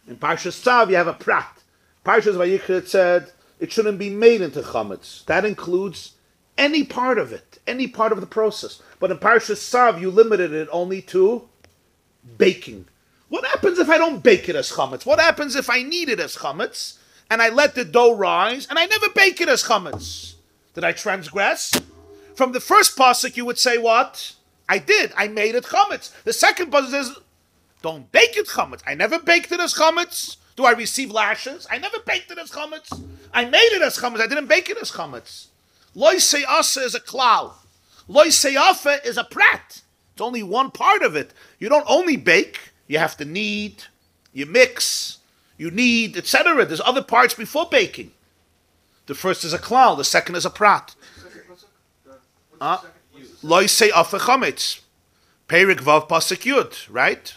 In Parshas Tzav you have a prat. Parshas Vayikra it said it shouldn't be made into chametz. That includes any part of it, any part of the process. But in Parshas Tzav you limited it only to baking. What happens if I don't bake it as chametz? What happens if I knead it as chametz and I let the dough rise and I never bake it as chametz? Did I transgress? From the first pasuk you would say what? I did. I made it chametz. The second pasuk says, don't bake it chametz. I never baked it as chametz. Do I receive lashes? I never baked it as chametz. I made it as chametz. I didn't bake it as chametz. Lo yisei aseh is a klal. Lo yisei afe is a prat. It's only one part of it. You don't only bake. You have to knead, you mix, you knead, etc. There's other parts before baking. The first is a klal, the second is a prat. Lo yisei aseh chametz. Perik Vav Pasuk Yud, right?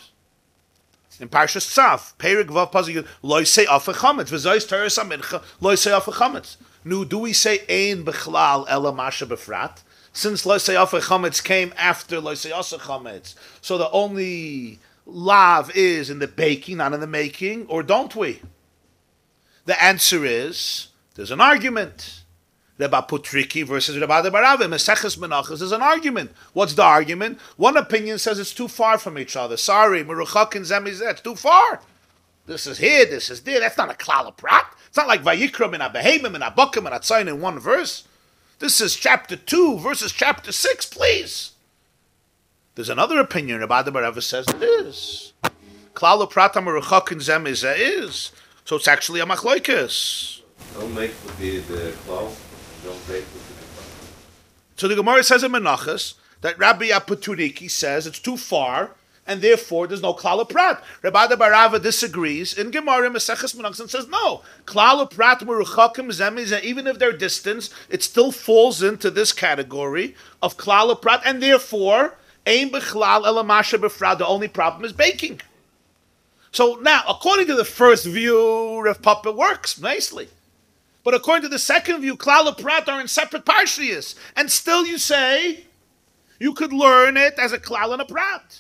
In Parshas Tzav, Perik Vav Pasuk Yud, Lo yisei aseh chametz. V'zois teres ha-mincha, Lo yisei aseh chametz. Nu, do we say ein bechlal ela masha befrat? Since Lo yisei aseh chametz came after Lo yisei aseh chametz, so the only lav is in the baking, not in the making, or don't we? The answer is, there's an argument. Rabbi Putriki versus Rabbi Barava, Meseches Menachos, there's an argument. What's the argument? One opinion says it's too far from each other. Sorry, Meruchak and Zemizeh, it's too far. This is here, this is there. That's not a klal prat. It's not like Vayikram and Abehemim and Abakim and Atzayin in one verse. This is chapter 2 versus chapter 6, please. There's another opinion. Rabbi Barava says it is. Klal prat Meruchak and Zemizeh is. So it's actually a machloikes. Don't make with the klal. Don't make with the klal. So the Gemarah says in Menachos that Rabbi Aputuriki says it's too far, and therefore there's no klal prat. Rabbi Barava disagrees in Gemarah Meseches Menachos and says no. Klal prat meruchakim zemizeh, even if they're distance, it still falls into this category of klal prat, and therefore Ein bechlal ela masha befrad. The only problem is baking. So now, according to the first view, Rav Papa works nicely. But according to the second view, klal and prat are in separate parshas. And still you say, you could learn it as a klal and a prat.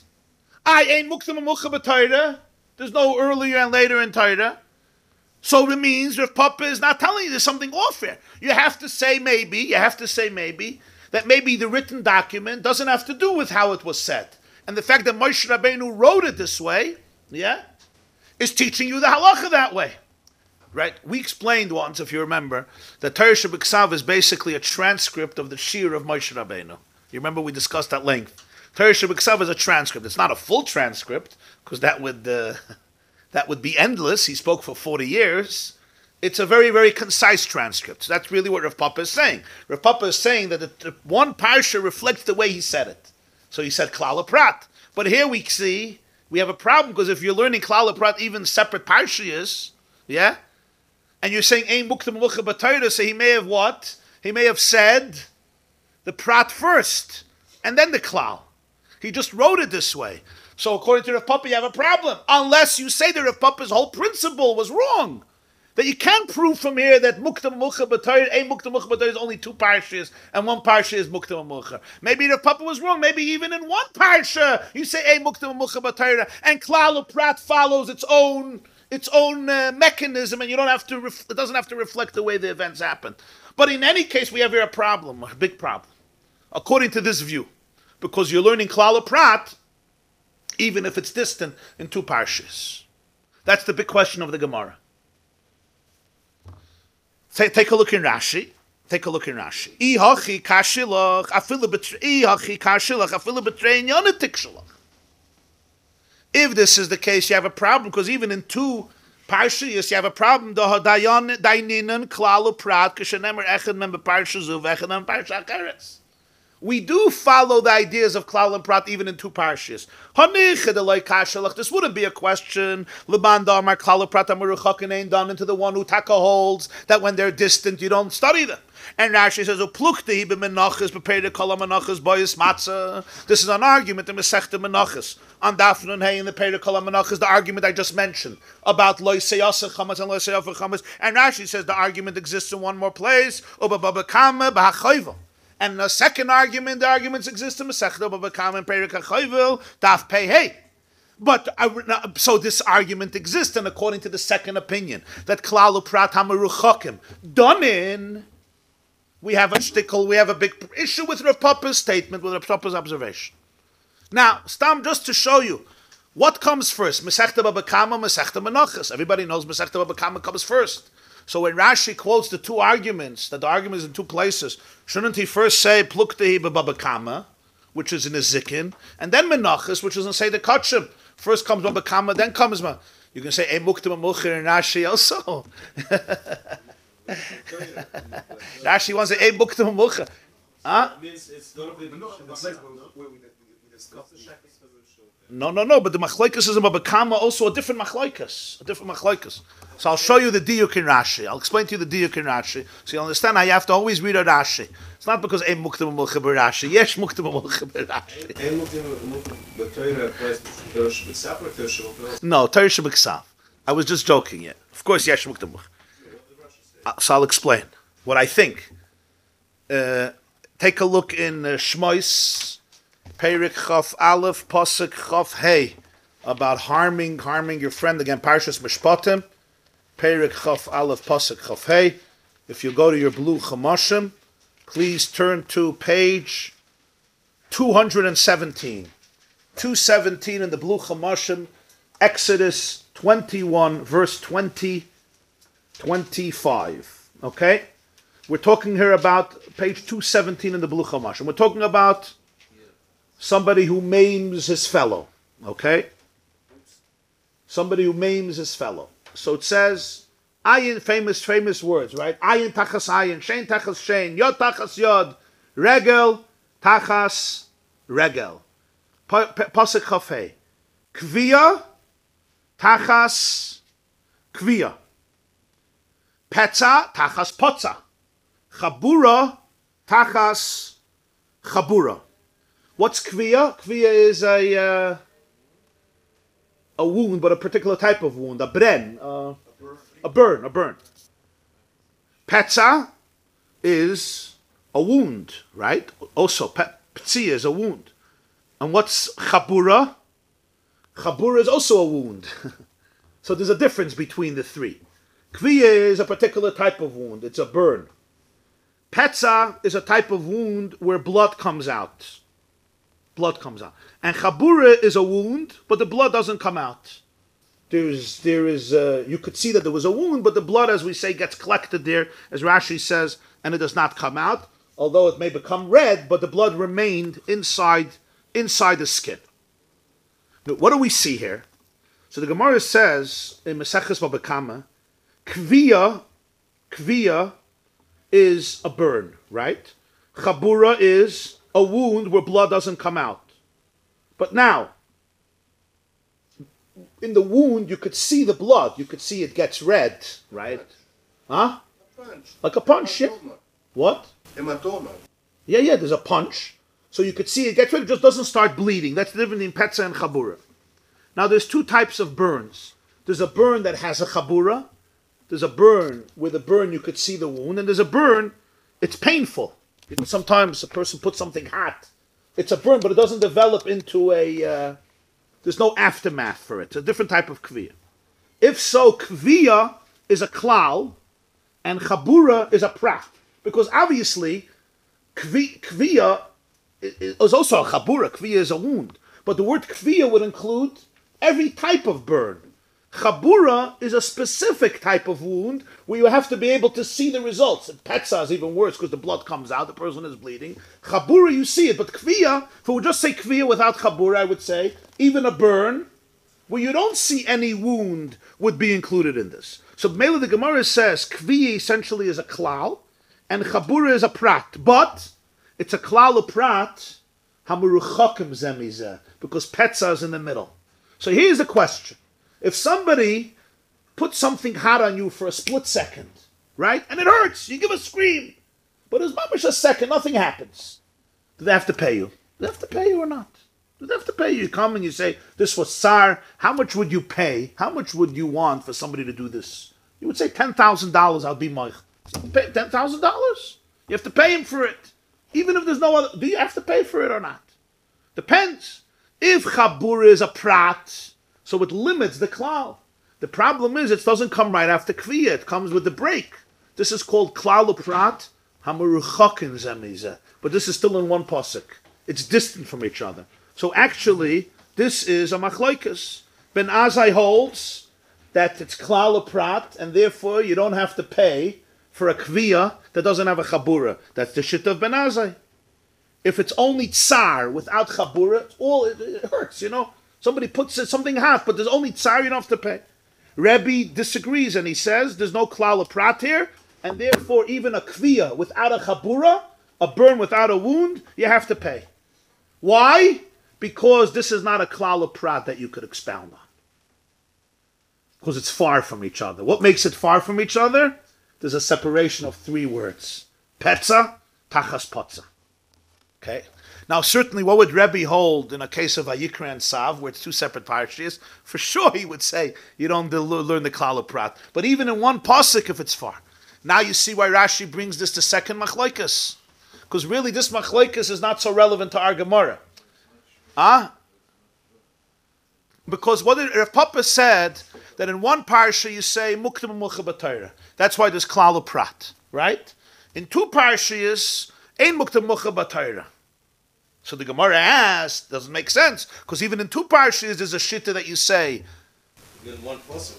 I ain't muktam amucha b'Torah. There's no earlier and later in Torah. So it means Rav Papa is not telling you there's something off here. You have to say maybe, that maybe the written document doesn't have to do with how it was said. And the fact that Moshe Rabbeinu wrote it this way, is teaching you the halacha that way. Right? We explained once, if you remember, that Torah Shebiksav is basically a transcript of the Shir of Moshe Rabbeinu. You remember we discussed at length. Torah Shebiksav is a transcript. It's not a full transcript, because that would be endless. He spoke for 40 years. It's a very, very concise transcript. So that's really what Rav Papa is saying. Rav Papa is saying that the one parsha reflects the way he said it. So he said klal prat. But here we see, we have a problem, because if you're learning klal prat, even separate parshas, and you're saying ein muktam mucha b'Torah, so he may have what? He may have said the prat first, and then the klal. He just wrote it this way. So according to Rav Papa, you have a problem. Unless you say that Rav Papa's whole principle was wrong. That you can't prove from here that muktam mucha b'Torah, ein muktam mucha b'Torah is only two parshas, and one parsha is muktam mucha. Maybe Rav Papa was wrong. Maybe even in one parsha, you say ein muktam mucha b'Torah, and klal prat follows its own mechanism, and you don't have to. It doesn't have to reflect the way the events happen. But in any case, we have here a problem, a big problem, according to this view, because you're learning klal prat, even if it's distant in two parshas. That's the big question of the Gemarah. Take a look in Rashi. Ihachi kashilach afilu b'trein yonetik shalach. If this is the case, you have a problem, because even in two parshas, you have a problem. We do follow the ideas of klal and prat even in two parshas. This wouldn't be a question. Ain't done into the one who taka holds that when they're distant, you don't study them. And Rashi says, this is an argument in Masechta Menachos. On Dafnun Hey in the Perat Kol HaMenachos, the argument I just mentioned about Lo Seyasa Chametz and Lo Seyafa Chametz. And Rashi says the argument exists in one more place. And the second argument, the arguments exist in Masechta Baba Kama and Perat HaChoyvel, Daf Pei Hey. But so this argument exists, and according to the second opinion, that Klal Uprat HaMeruchokim, done in, we have a shtickle, we have a big issue with Rav Papa's statement, with Rav Papa's observation. Now, Stam, just to show you, what comes first? Masechta Baba Kama, Masechta Menachos. Everybody knows Masechta Baba Kama comes first. So when Rashi quotes the two arguments, that the argument is in two places, shouldn't he first say Pluktehi Baba Kama, which is in his Zikin, and then Menachos, which is in Seder Kachim? First comes Baba Kama, then comes Ma. You can say Ein Muktam Amucher in Rashi also. Rashi wants to say Ein Muktam Amucher. Huh? No, but the machlokes is a Baba Kama, also a different machlokes. So I'll show you the diuk in Rashi. I'll explain to you the diuk in Rashi, so you'll understand how you have to always read a Rashi. It's not because Ein Muktam Amucher b'Rashi. Yesh Muktam Amucher b'Rashi. Ein Muktam Amucher b'Torah applies to Torah Shebiksav or Torah Shebiksav? No, Torah Shebiksav. I was just joking. Yeah, of course, Yesh Muktam Amucher. So I'll explain what I think. Take a look in Shmois, Perik Chaf Aleph, Pasuk Chaf Hey, about harming your friend, again, Parshas Mishpatim, Perik Chaf Aleph, Pasuk Chaf Hey. If you go to your blue Chamashim, please turn to page 217. 217 in the blue Chamashim, Exodus 21, verse 20, 25. Okay? We're talking here about page 217 in the blue Chamashim. We're talking about somebody who maims his fellow. Okay? Somebody who maims his fellow. So it says, ayin, famous words, right? Ayin tachas ayin, shein tachas shein, yod tachas yod, regel tachas regel. Pasuk chafei. Kviya tachas kviya. Petza tachas potza. Chabura tachas chabura. What's kviya? Kviya is a wound, but a particular type of wound, a bren, a burn. Petza is a wound, right? Also, ptsia is a wound. And what's chabura? Chabura is also a wound. So there's a difference between the three. Kviya is a particular type of wound. It's a burn. Petza is a type of wound where blood comes out. And chabura is a wound, but the blood doesn't come out. There is. You could see that there was a wound, but the blood, as we say, gets collected there, as Rashi says, and it does not come out. Although it may become red, but the blood remained inside the skin. Now, what do we see here? So the Gemarah says in Maseches Baba Kama, kviya is a burn, right? Chabura is a wound where blood doesn't come out. But now, in the wound, you could see the blood. You could see it gets red, right? Huh? Like a punch, yeah. What? Hematoma. Yeah, there's a punch. So you could see it gets red, it just doesn't start bleeding. That's the difference in petza and chabura. Now there's two types of burns. There's a burn that has a chabura. There's a burn where the burn you could see the wound, and there's a burn, it's painful. Sometimes a person puts something hot. It's a burn, but it doesn't develop into there's no aftermath for it. It's a different type of kviya. If so, kviya is a klal, and chabura is a prat. Because obviously, kviya is also a chabura. Kviya is a wound. But the word kviya would include every type of burn. Chabura is a specific type of wound where you have to be able to see the results. And petza is even worse because the blood comes out, the person is bleeding. Chabura, you see it. But kviya, if we would just say kviya without chabura, I would say, even a burn, where you don't see any wound, would be included in this. So Mela the Gemarah says, kviya essentially is a klal, and chabura is a prat. But it's a klal of prat, hamuruchakim zemizeh, because petza is in the middle. So here's the question. If somebody puts something hot on you for a split second, right, and it hurts, you give a scream, but it's mamish a second, nothing happens. Do they have to pay you? Do they have to pay you or not? Do they have to pay you? You come and you say, this was tsar, how much would you pay? How much would you want for somebody to do this? You would say $10,000, I'll be moich. Pay $10,000? You have to pay him for it. Even if there's no other, do you have to pay for it or not? Depends. If chabur is a prat, so it limits the klal. The problem is it doesn't come right after kviya, it comes with the break. This is called klal prat hamuruchakin zemizeh. But this is still in one pasuk. It's distant from each other. So actually, this is a machlokes. Ben Azai holds that it's klal prat, and therefore you don't have to pay for a kviya that doesn't have a chabura. That's the shit of Ben Azai. If it's only tsar without chabura, it hurts, you know. Somebody puts something hot, but there's only tsar, you don't have to pay. Rabbi disagrees, and he says there's no klal prat here, and therefore even a kviya without a chabura, a burn without a wound, you have to pay. Why? Because this is not a klal prat that you could expound on. Because it's far from each other. What makes it far from each other? There's a separation of three words. Petza, tachas potza. Okay? Now, certainly, what would Rabbi hold in a case of Vayikra and Sav, where it's two separate parshas? For sure, he would say you don't learn the klal prat. But even in one pasuk, if it's far, now you see why Rashi brings this to second machlokes, because really this machlokes is not so relevant to our Gemarah. Because what Rav Papa said that in one parsha you say muktam mucha b'Torah. That's why there's klal prat, right? In two parshas, ein muktam mucha b'Torah. So the Gemarah asks, doesn't make sense, because even in two parshas there's a shitta that you say, In one pasuk.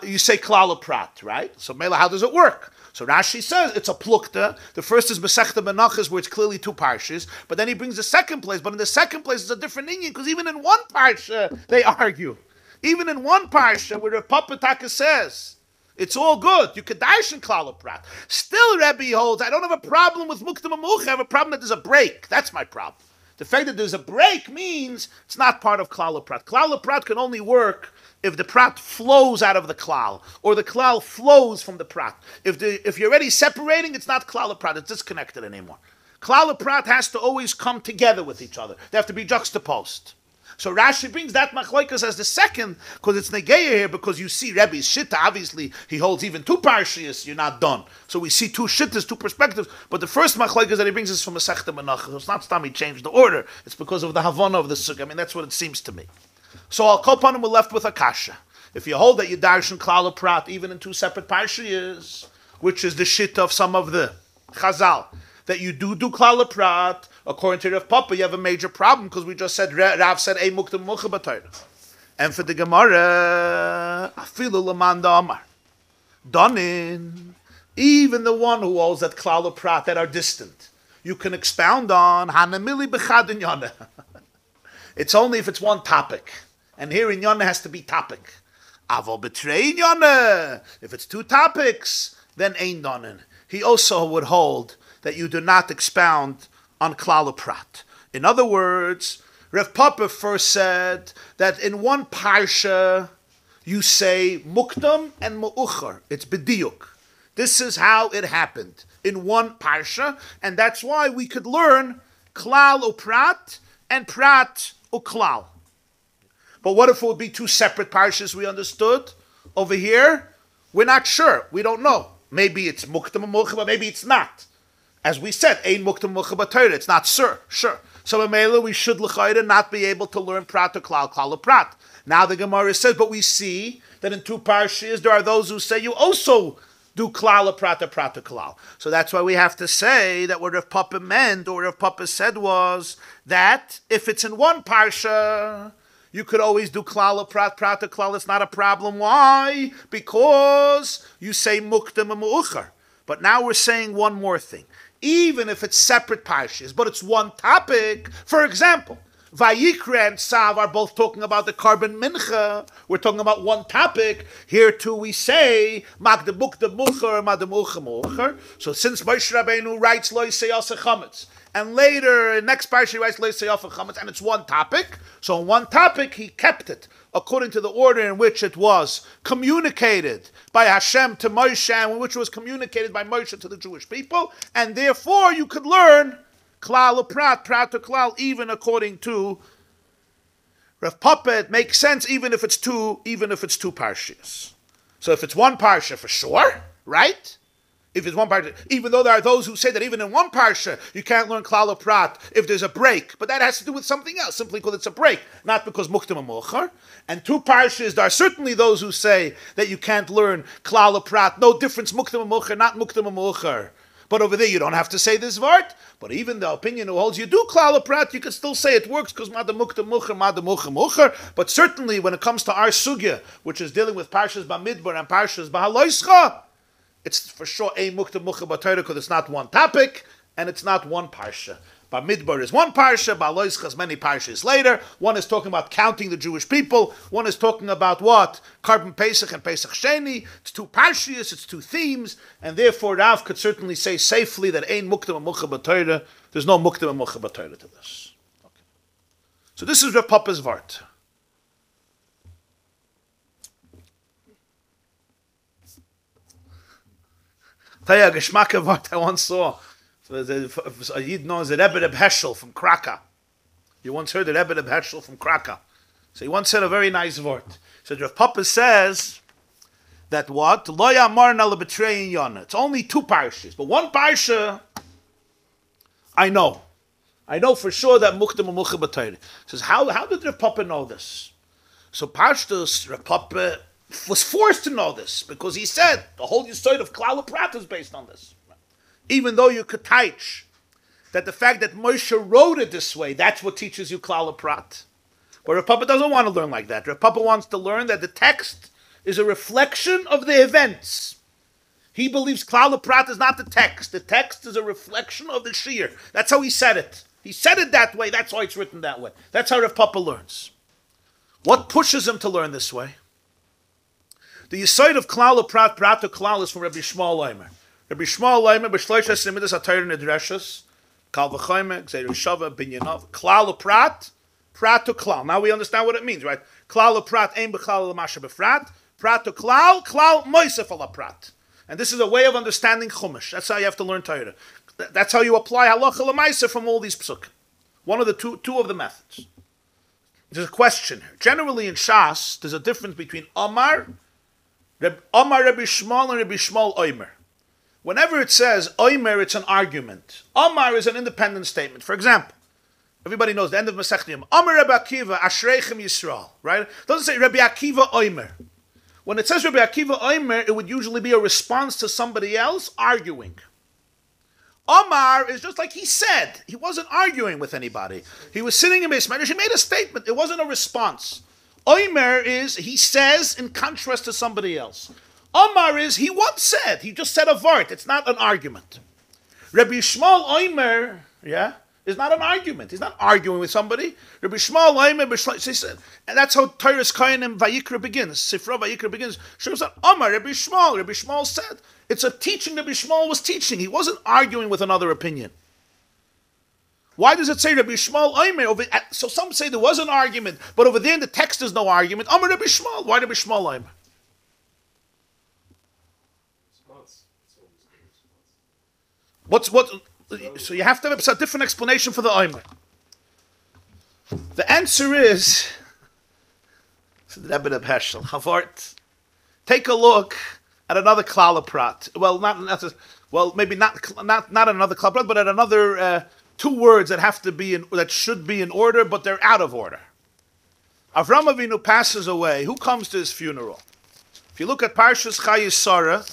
you say klal prat, right? So Mela, how does it work? So Rashi says it's a plukta. The first is Masechta Menachos, where it's clearly two parshas, but then he brings the second place. But in the second place it's a different inyan, because even in one parsha they argue. Even in one parsha where Rav Papa Taka says it's all good, you could darshan klal prat. Still, Rebbe holds I don't have a problem with muktam amucha. I have a problem that there's a break. That's my problem. The fact that there's a break means it's not part of klal prat. Klal prat can only work if the prat flows out of the klal, or the klal flows from the prat. If you're already separating, it's not klal prat, it's disconnected anymore. Klal and Prat has to always come together with each other. They have to be juxtaposed. So Rashi brings that machlokes as the second, because it's negeya here, because you see Rebbe's shitta, obviously he holds even two parshiyas, you're not done. So we see two shittas, two perspectives, but the first machlokes that he brings is from Masechta Menachos. So it's not Stam he changed the order, it's because of the Havana of the Sukkah. I mean, that's what it seems to me. So Al Kol Panim, we're left with a kasha. If you hold that you darshan Klal Prat, even in two separate parshiyas, which is the shitta of some of the Chazal, that you do Klal Prat, according to Rav Papa, you have a major problem, because we just said, Rav said, Ein Muktam Mucha B'Torah. And for the Gemarah, Afilu L'man Da'amar. Donin, even the one who holds that Klal Prat that are distant, you can expound on, Hanamili B'chad in Yonah. It's only if it's one topic. And here in Yonah has to be topic. Avol B'trei in Yonah. If it's two topics, then Ein Donin. He also would hold that you do not expound on Klal Prat. In other words, Rav Papa first said that in one parsha you say Muktam and Mu'uchar. It's B'diuk. This is how it happened in one parsha, and that's why we could learn Klal Prat and Prat Uklal. But what if it would be two separate parshas we understood? Over here, we're not sure. We don't know. Maybe it's Muktam and Mu'uchar, but maybe it's not. As we said, Ein Muktam Mucha B'Torah. It's not sure. So in Mela, we should l'chayda not be able to learn Prat or Klal Prat. Now the Gemarah says, but we see that in two parshas there are those who say you also do Klal Prat or Prat or Klal. So that's why we have to say that what Rav Papa meant, or Rav Papa said, was that if it's in one parsha, you could always do Klal Prat, Prat or Klal. It's not a problem. Why? Because you say Muktam and Mu'uchar. But now we're saying one more thing. Even if it's separate parshas, but it's one topic. For example, Vayikra and Sav are both talking about the carbon mincha. We're talking about one topic. Here too we say Magdebuk de Mucher, Magdemucha Mucher. So since Moshe Rabbeinu writes Lo Yisei Asa Chametz, and later in next parsha he writes Lo Yisei Asa Chametz, and it's one topic. So in one topic he kept it according to the order in which it was communicated by Hashem to Moshe, and in which it was communicated by Moshe to the Jewish people, and therefore you could learn Klal Prat, Prat or Klal, even according to Rav Papa. It makes sense even if it's two parshas. So if it's one parsha, for sure, right? If it's one parsha, even though there are those who say that even in one parsha you can't learn Klal Prat if there's a break, but that has to do with something else, simply because it's a break, not because Muktam and Mu'uchar. And two parshas, there are certainly those who say that you can't learn Klal Prat, no difference Muktam and Mu'uchar, not Muktam and Mu'uchar. But over there you don't have to say this vart. But even the opinion who holds you do Klal Prat, you can still say it works because Madam Mukta Mucher, Madam Mucher Mucher. But certainly when it comes to our sugya, which is dealing with Parshas Bamidbar and Parshas Bahaloischa, it's for sure a Mukta Mucher B'Torah because it's not one topic and it's not one parsha. Bamidbar is one parsha, Bahaloischa is many parshas later. One is talking about counting the Jewish people. One is talking about what? Carbon Pesach and Pesach Sheni. It's two parshas, it's two themes, and therefore Rav could certainly say safely that Ein Muktam and Mucha B'Torah. There's no Muktam and Mucha B'Torah to this. Okay. So this is Rav Papa's vart. Tell you a geschmack vart I once saw. A Yid knows the Rebbe Heschel from Krakow. You once heard the Rebbe Heschel from Krakow. So he once said a very nice word. So Rav Papa says that what? Lo yamarna lebetrein Yonah. It's only two parshas, but one parsha I know. I know for sure that Muktam and Mucha B'Torah. Says how did Rav Papa know this? So Parshas Rav Papa was forced to know this because he said the whole Yesod of Klal Prat is based on this. Even though you could teach that the fact that Moshe wrote it this way, that's what teaches you Klal Prat. But Rav Papa doesn't want to learn like that. Rav Papa wants to learn that the text is a reflection of the events. He believes Klal Prat is not the text. The text is a reflection of the Shir. That's how he said it. He said it that way. That's why it's written that way. That's how Rav Papa learns. What pushes him to learn this way? The Yesod of Klal Prat, Prat to Klal, is from Rabbi Shmuel Leimer. Rabbi Shmuel Leimer, b'shloisha simidas atayr nedreshes, kal v'chayme, gzeir shava, binyanov, Klal Prat, Prat to Klal. Now we understand what it means, right? Klal Prat, ein b'chlal l'masha b'frat, Prat to Klal, Klal moisef ala Prat. And this is a way of understanding Chumash. That's how you have to learn Torah. That's how you apply halacha l'maaseh from all these psukim. One of the two of the methods. There's a question here. Generally in Shas, there's a difference between Omar Rabbi Shmuel and Rabbi Shmuel Omer. Whenever it says Omer, it's an argument. Omar is an independent statement. For example, everybody knows the end of Masechet Yom. Omar Rabbi Akiva Ashreichem Yisrael. Right? It doesn't say Rabbi Akiva Omer. When it says Rabbi Akiva Omer, it would usually be a response to somebody else arguing. Omar is just like he said. He wasn't arguing with anybody. He was sitting in Beis Medrash. He made a statement. It wasn't a response. Omer is, he says in contrast to somebody else. Omar is, he once said. He just said a vart. It's not an argument. Rabbi Shmuel Omer, is not an argument. He's not arguing with somebody. Rabbi Shmuel Omer, and that's how Torah's Chaim Vayikra begins. Sifra Vayikra begins. Shows that Omar, Rabbi Shmuel said. It's a teaching Rabbi Shmuel was teaching. He wasn't arguing with another opinion. Why does it say Rabbi Shmuel Omer? So some say there was an argument, but over there in the text there's no argument. Omar Rabbi Shmuel. Why Rabbi Shmuel Omer? So you have to have a different explanation for the Omer. The answer is, take a look at another Kelal Perat. Well, maybe not another Kelal Perat, but at another two words that should be in order, but they're out of order. Avram Avinu passes away. Who comes to his funeral? If you look at Parshas Chayesara,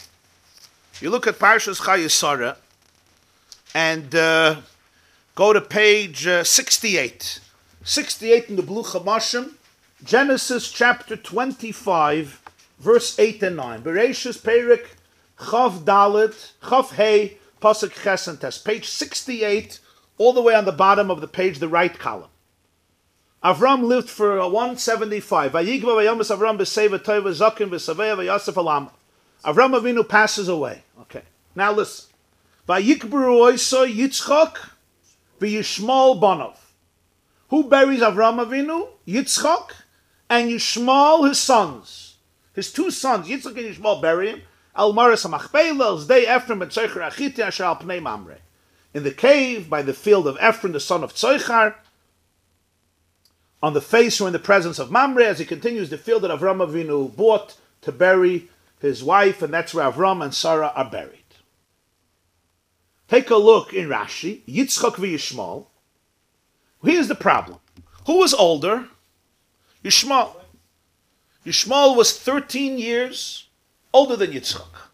and go to page 68. 68 in the Blue Chamashim, Genesis chapter 25, verse 8 and 9. Bereshis Perik Chav Dalet, Chav Hey, Pasuk Ches and Tes. Page 68, all the way on the bottom of the page, the right column. Avram lived for 175. Vayigva vayomis Avram b'seva toiva zakim b'savea v'yasef alam. Avram Avinu passes away. Okay, now listen. Vayikbru oiso Yitzchak v'Yishmael banov. Who buries Avram Avinu? Yitzchak and Yishmael, his sons. His two sons, Yitzchak and Yishmael, bury him. Al Maras HaMachpelah, Zdei Ephraim and Tzochar Achiti Asher Al Pnei Mamre. In the cave by the field of Ephraim, the son of Tzochar, on the face or in the presence of Mamre, as he continues the field that Avram Avinu bought to bury his wife, and that's where Avram and Sarah are buried. Take a look in Rashi, Yitzchak v'Yishmael. Here's the problem. Who was older? Yishmael. Yishmael was 13 years older than Yitzchak.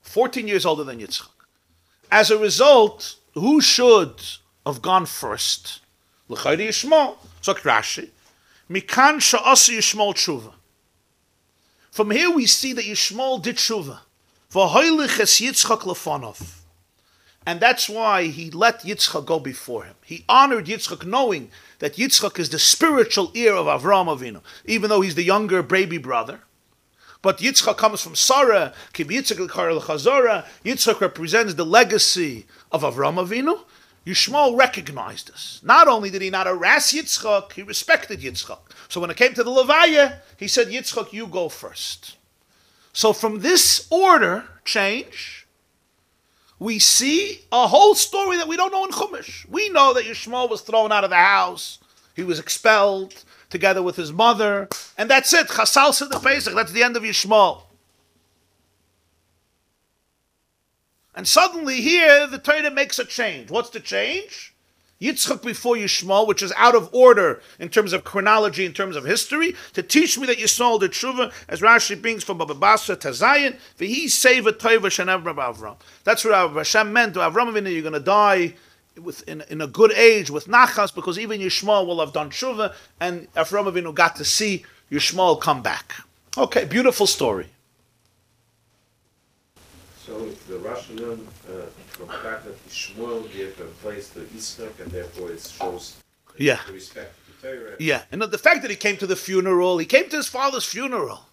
14 years older than Yitzchak. As a result, who should have gone first? L'chayri Yishmael. So Rashi. Mikan sha'asa Yishmael tshuva. From here we see that Yishmael did tshuva. And that's why he let Yitzchak go before him. He honored Yitzchak knowing that Yitzchak is the spiritual heir of Avraham Avinu, even though he's the younger baby brother. But Yitzchak comes from Sarah, Yitzchak represents the legacy of Avraham Avinu. Yishmael recognized this. Not only did he not harass Yitzchak, he respected Yitzchak. So when it came to the Levaya, he said, Yitzchak, you go first. So from this order change, we see a whole story that we don't know in Chumash. We know that Yishmael was thrown out of the house. He was expelled together with his mother. And that's it. Chasal said the Pesach. That's the end of Yishmael. And suddenly here, the Torah makes a change. What's the change? Yitzchak before Yishmael, which is out of order in terms of chronology, in terms of history, to teach me that Yishmael did tshuva, as Rashi brings from Baba Basra to Zion, v'hi seva toiva shenev Rabbi Avram. That's what Hashem meant to Avram Avinu. You're going to die in a good age with nachas, because even Yishmael will have done tshuva, and Avram Avinu got to see Yishmael come back. Okay, beautiful story. So the rationale from the fact that Shmuel gave a place to Yitzchak, and therefore it shows the respect to Torah. Yeah, and the fact that he came to the funeral, he came to his father's funeral.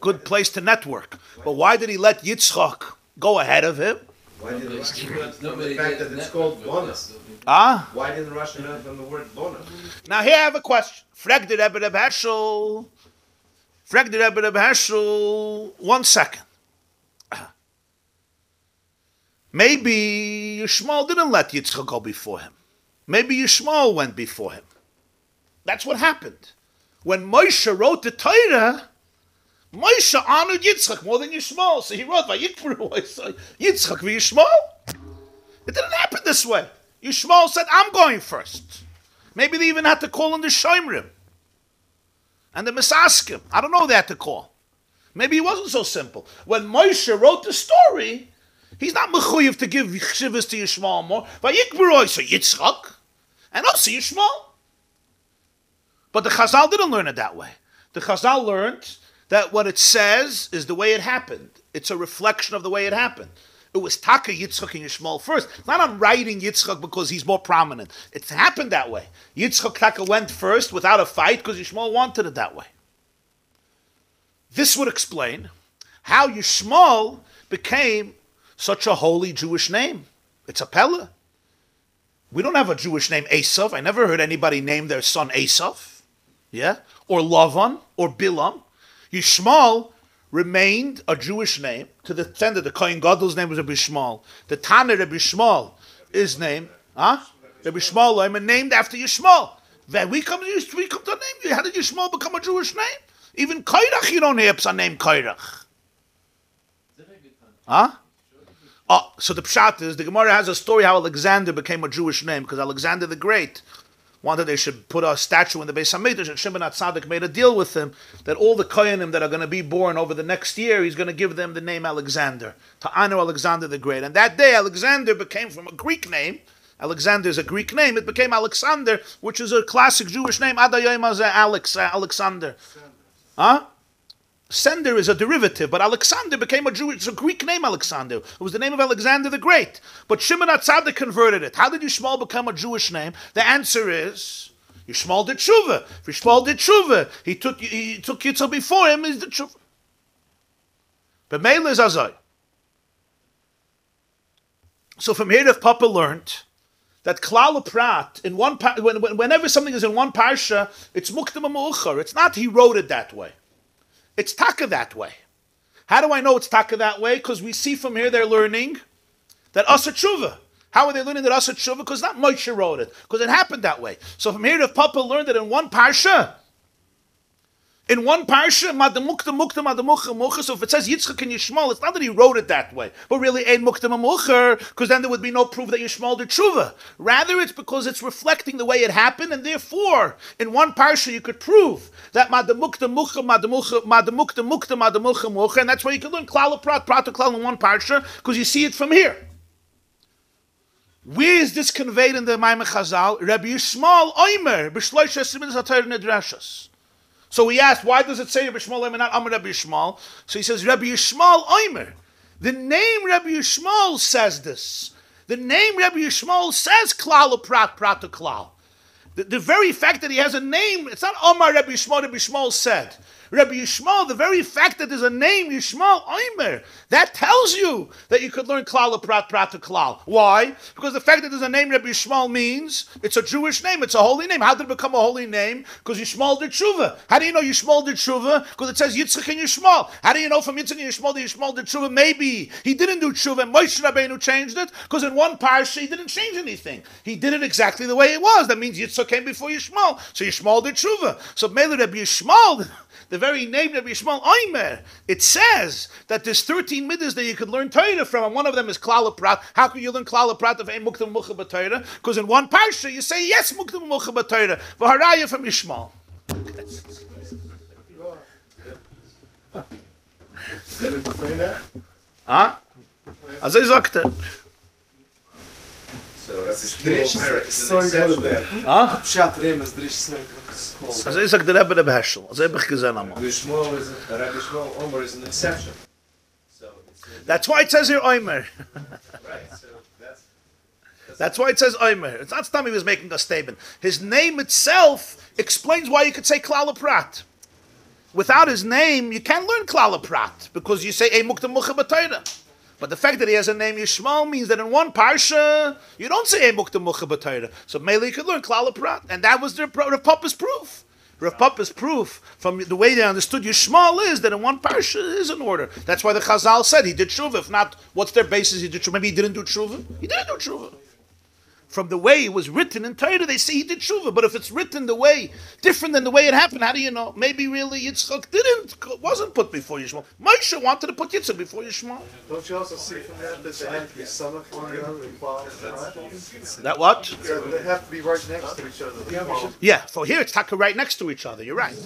Good place to network. But why did he let Yitzchak go ahead of him? Why did the rationale from the fact that it's called Bona? Why did the rationale from the word Bona? Now here I have a question. Frag the Rebbe Heschel. 1 second. Maybe Yishmael didn't let Yitzchak go before him. Maybe Yishmael went before him. That's what happened. When Moshe wrote the Torah, Moshe honored Yitzchak more than Yishmael. So he wrote Vayikbru Yitzchak v'Yishmael. It didn't happen this way. Yishmael said, I'm going first. Maybe they even had to call in the Shomrim and the Misaskim. I don't know they had to call. Maybe it wasn't so simple. When Moshe wrote the story, he's not mechuyev to give Shivas to Yishmael more. Vayikbru so Yitzchak and also Yishmael. But the Chazal didn't learn it that way. The Chazal learned that what it says is the way it happened. It's a reflection of the way it happened. It was Taka, Yitzchak, and Yishmael first. It's not I'm writing Yitzchak because he's more prominent. It happened that way. Yitzchak Taka went first without a fight because Yishmael wanted it that way. This would explain how Yishmael became such a holy Jewish name. It's a Pella. We don't have a Jewish name Esav. I never heard anybody name their son Esav. Yeah? Or Lavan, or Bilam. Yishmael remained a Jewish name to the extent that the Kohen Gadol's name was Rabbi Shmuel. The Tana Rabbi Shmuel is named, Rabbi Shmuel, named after Yishmael. Then we come to name. How did Yishmael become a Jewish name? Even Kairach, you don't hear a name Kairach. So the pshat is, the Gemarah has a story how Alexander became a Jewish name, because Alexander the Great wanted they should put a statue in the Beis HaMikdash, and Shimon HaTzadik made a deal with him that all the Kohanim that are going to be born over the next year, he's going to give them the name Alexander, to honor Alexander the Great. And that day, Alexander became from a Greek name. Alexander is a Greek name. It became Alexander, which is a classic Jewish name. Alexander. Sender is a derivative, but Alexander became a Jewish, it's a Greek name, Alexander. It was the name of Alexander the Great. But Shimon HaTzadik converted it. How did Yishmael become a Jewish name? The answer is, Yishmael did tshuva. If Yishmael did tshuva, he took Yitzchak before him, is the tshuva. But Meila is Azai. So from here, if Papa learned that Kelal Perat, whenever something is in one parsha, it's muktam ma'uchar. It's not he wrote it that way. It's taka that way. How do I know it's taka that way? Because we see from here they're learning that asa tshuva. How are they learning that asa tshuva? Because not Moshe wrote it. Because it happened that way. So from here, if Papa learned that in one parsha, so if it says Yitzchak and Yishmael, it's not that he wrote it that way, but really ein muktam amucher, because then there would be no proof that Yishmael did tshuva. Rather, it's because it's reflecting the way it happened, and therefore, in one parsha you could prove that and that's why you can learn Kelal Perat, Prat Kelal in one parsha, because you see it from here. Where is this conveyed in the Maimon Chazal? Rabbi Yishmael Oimer b'shloisha simin satayr nedrashas. So we asked, why does it say Rabbi Yishmael Oimer, not Amar Rabbi Yishmael? So he says, Rabbi Yishmael Oimer. The name Rabbi Yishmael says this. The name Rabbi Yishmael says Kelal Perat, Prat Kelal. The very fact that he has a name, it's not Omar Rabbi Yishmael said. Rabbi Yishmael, the very fact that there's a name, Yishmael Oimer, that tells you that you could learn Kelal Perat, Prat Kelal. Why? Because the fact that there's a name Rabbi Yishmael means it's a Jewish name, it's a holy name. How did it become a holy name? Because Yishmael did tshuva. How do you know Yishmael did tshuva? Because it says Yitzchak and Yishmael. How do you know from Yitzchak and Yishmael that Yishmael did tshuva? Maybe he didn't do tshuva and Moshe Rabbeinu changed it, because in one parsha he didn't change anything. He did it exactly the way it was. That means Yitzchak came before Yishmael. So Yishmael did tshuva. So Mele Rabbi Yishmael, the very name Rabbi Yishmael Oimer, it says that there's 13 midas that you could learn Torah from, and one of them is Kelal Perat. How can you learn Kelal Perat if ain't muktam mucha b'Torah? Because in one parsha you say yes, muktam mucha b'Torah. V'haraya from Yishmael. As I sagte. So that's Also ich sag der Rebbe der Heschel. Also habe ich gesehen einmal. Rabbi Yishmael Omer is an exception. So that's why it says here Omer. Right. So That's why it says Omer. It's not Stam he was making a statement. His name itself explains why you could say Kelal Perat. Without his name, you can't learn Kelal Perat because you say Ein Muktam Mucha B'Torah. But the fact that he has a name Yishmael means that in one parsha you don't say Ein Muktam Mucha B'Torah. So maybe you could learn Kelal Perat, and that was the Papa's proof. Rav Papa's proof from the way they understood Yishmael is that in one parsha is an order. That's why the Chazal said he did tshuva. If not, what's their basis? He did tshuva. Maybe he didn't do tshuva. He didn't do tshuva. From the way it was written in Torah, they say he did tshuva. But if it's written the way different than the way it happened, how do you know? Maybe really Yitzchak wasn't put before Yishmael. Moshe wanted to put Yitzchak before Yishmael. Don't you also see from that they have to be samach one another? That what? They have to be right next to each other. Yeah. For here it's taka right next to each other. You're right.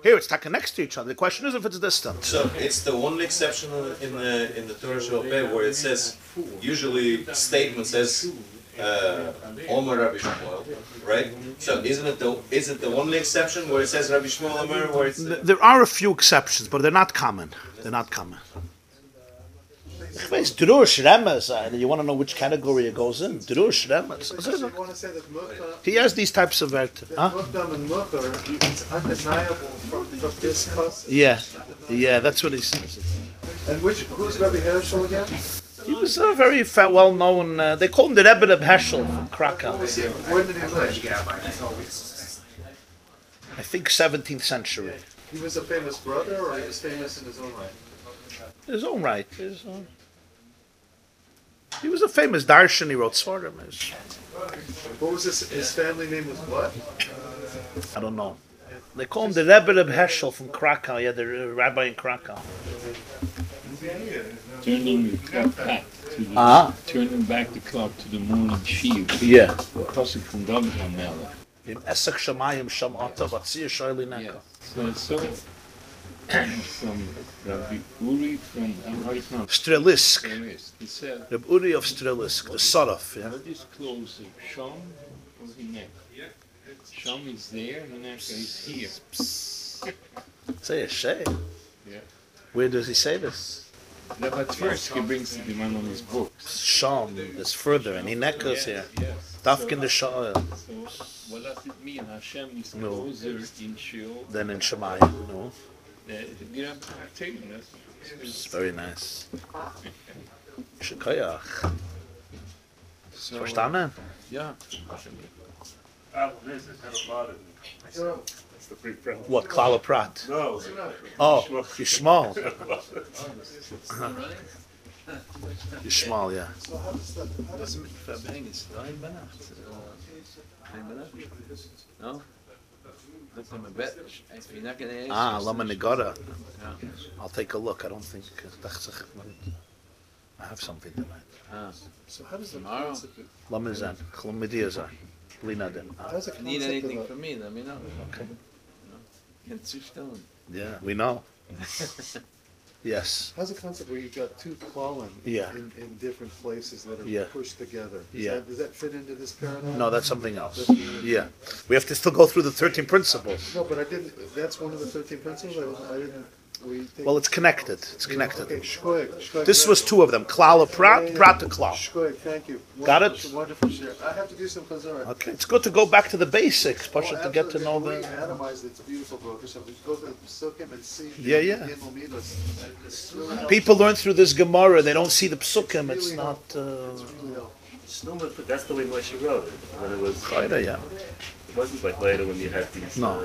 Here it's taka next to each other. The question is if it's distant. So it's the only exception in the Torah Shul where it says usually statement says. Omer Rabbi Shmuel, right? So is it the only exception where it says Rabbi Shmuel Omer? Where it's there are a few exceptions, but they're not common. They're not common. You want to know which category it goes in? He has these types of vert. Yeah, that's what he says. And who's Rabbi Herschel again? He was a very well-known. They call him the Rebbe of Heschel from Krakow. When did he live? I think 17th century. He was a famous brother, or he was famous in his own right? His own right. He was a famous darshan. He wrote Svardim. What was his family name? Was what? I don't know. They call him the Rebbe of Heschel from Krakow. Yeah, the rabbi in Krakow. Turning back the clock to the morning shiur. Yeah. The pasuk from David HaMelech. So from Rabbi Uri from how do you pronounce? Strelisk. He said, Rabbi Uri of Strelisk, the Saraf. Yeah. what is closer, Sham or Hinek? Sham is there, Hinek is here. Say a shay. Yeah. Where does he say this? But first he brings the man on his books. Sham is further, and Hinek here. Yes. Dafkin the Sha'el. So what does it mean? Hashem is closer in Shul Then in Shemayim. No. It's very nice. Shekayach. Verstanden? Yeah. What, Kelal Perat? No. Oh, Yishmael. Yishmael, yeah. No? Lama Negara. I'll take a look. I don't think. I have something tonight. So how does the Tomorrow? concept of, Lama Zan. Chlamidiyazan. Linadin. how does the If you need concept anything of from me, let me know. Okay. Can't switch down. Yeah, we know. Yes. how's the concept where you've got two klal Yeah. in different places that are Yeah. pushed together? Does that fit into this paradigm? No, that's something else. Yeah. We have to still go through the 13 principles. No, but I didn't. That's one of the 13 principles. I didn't. Well, it's connected. It's connected. Okay, shkoyek. This was two of them. Kelal Perat, Perat to Kelal. Shkoyek, thank you. Got Wonderful, it? Wonderful share. I have to do some chazara. Okay, it's good to go back to the basics, Pasha, to get to know the. the. Atomized, it's beautiful, bro. So we go to the psukim and see. Yeah, yeah. It's really helpful. People learn through this Gemarah. They don't see the psukim. It's not. It's really helpful. But that's the way Moshe wrote it. When it was, Yeah. it wasn't like later when you had these No.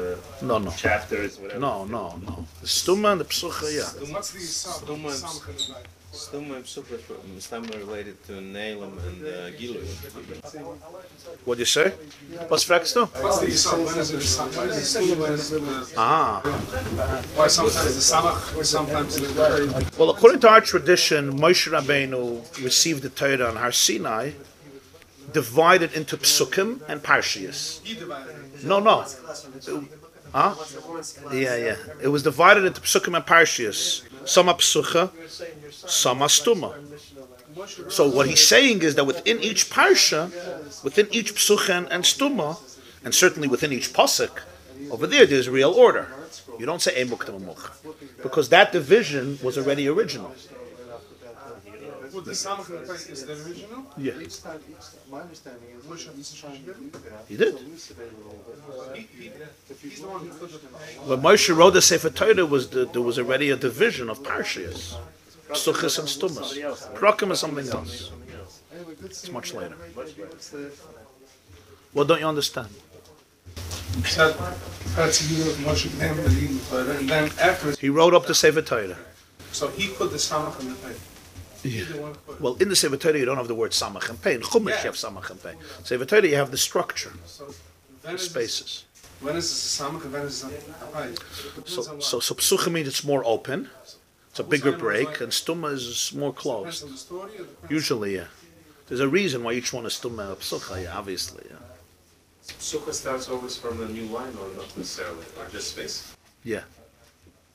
chapters, whatever. No. The stuma and the psucha, yeah. What's the Stuma and Psucha related to Neilem and Gilu? What do you say? Was fragst du? What's the Yisod? When is it Samach? Why sometimes the Samach, or sometimes the... Well, according to our tradition, Moshe Rabbeinu received the Torah on Har Sinai, divided into psukim and parshas. No. Yeah. It was divided into psukim and parshas. Some are psucha, some are stuma. So what he's saying is that within each parsha, within each psucha and stuma, and certainly within each pasuk, over there's real order. You don't say emuktam amuch, because that division was already original. Would the Samach is the original? Yeah. My understanding is he's trying to do that. He did. He's the one who put it in. When Moshe wrote the Sefer Torah, there was already a division of parshas, psuchas and stumas. Prakim is something else. It's much later. What don't you understand? Said And then afterwards, He wrote up the Sefer Torah. so he put the samach in the pay. Yeah. Well, in the Sefer Torah you don't have the word samach and pei. In Chumash you have samach and pei. Sefer Torah you have the structure, So the when is spaces. When is this a samach and when is this a pay? So psucha means it's more open. It's a bigger break, and stuma is more Depends closed. on the story or depends- Usually, yeah. There's a reason why each one is stuma or psucha, yeah, obviously, yeah. Sukkah starts always from a new line or not necessarily? Or just space. Yeah.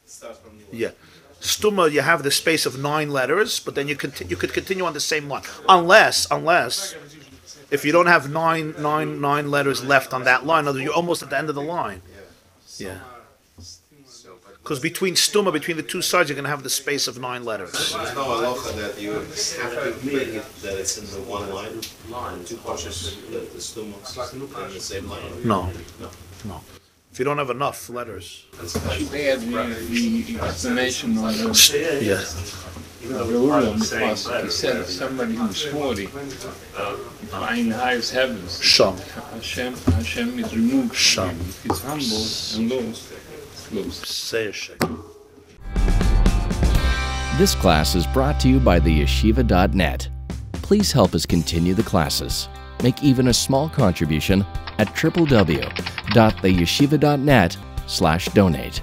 It starts from new Yeah. Stuma, you have the space of 9 letters, but then you could continue on the same one, unless if you don't have nine letters left on that line, you're almost at the end of the line. Yeah. Because between stuma, between the two sides, you're going to have the space of 9 letters. There's no halacha that you have to make it that it's in the one line, two Parshas, the stumma, in the same line. No. If you don't have enough letters. They had the explanation on the Yeah. Urim because he said if somebody who's 40, in highest heavens, Sham. Hashem is removed. Sham. If he's humble and lost. Say a shekel. This class is brought to you by theyeshiva.net. Please help us continue the classes. Make even a small contribution at www.theyeshiva.net/donate.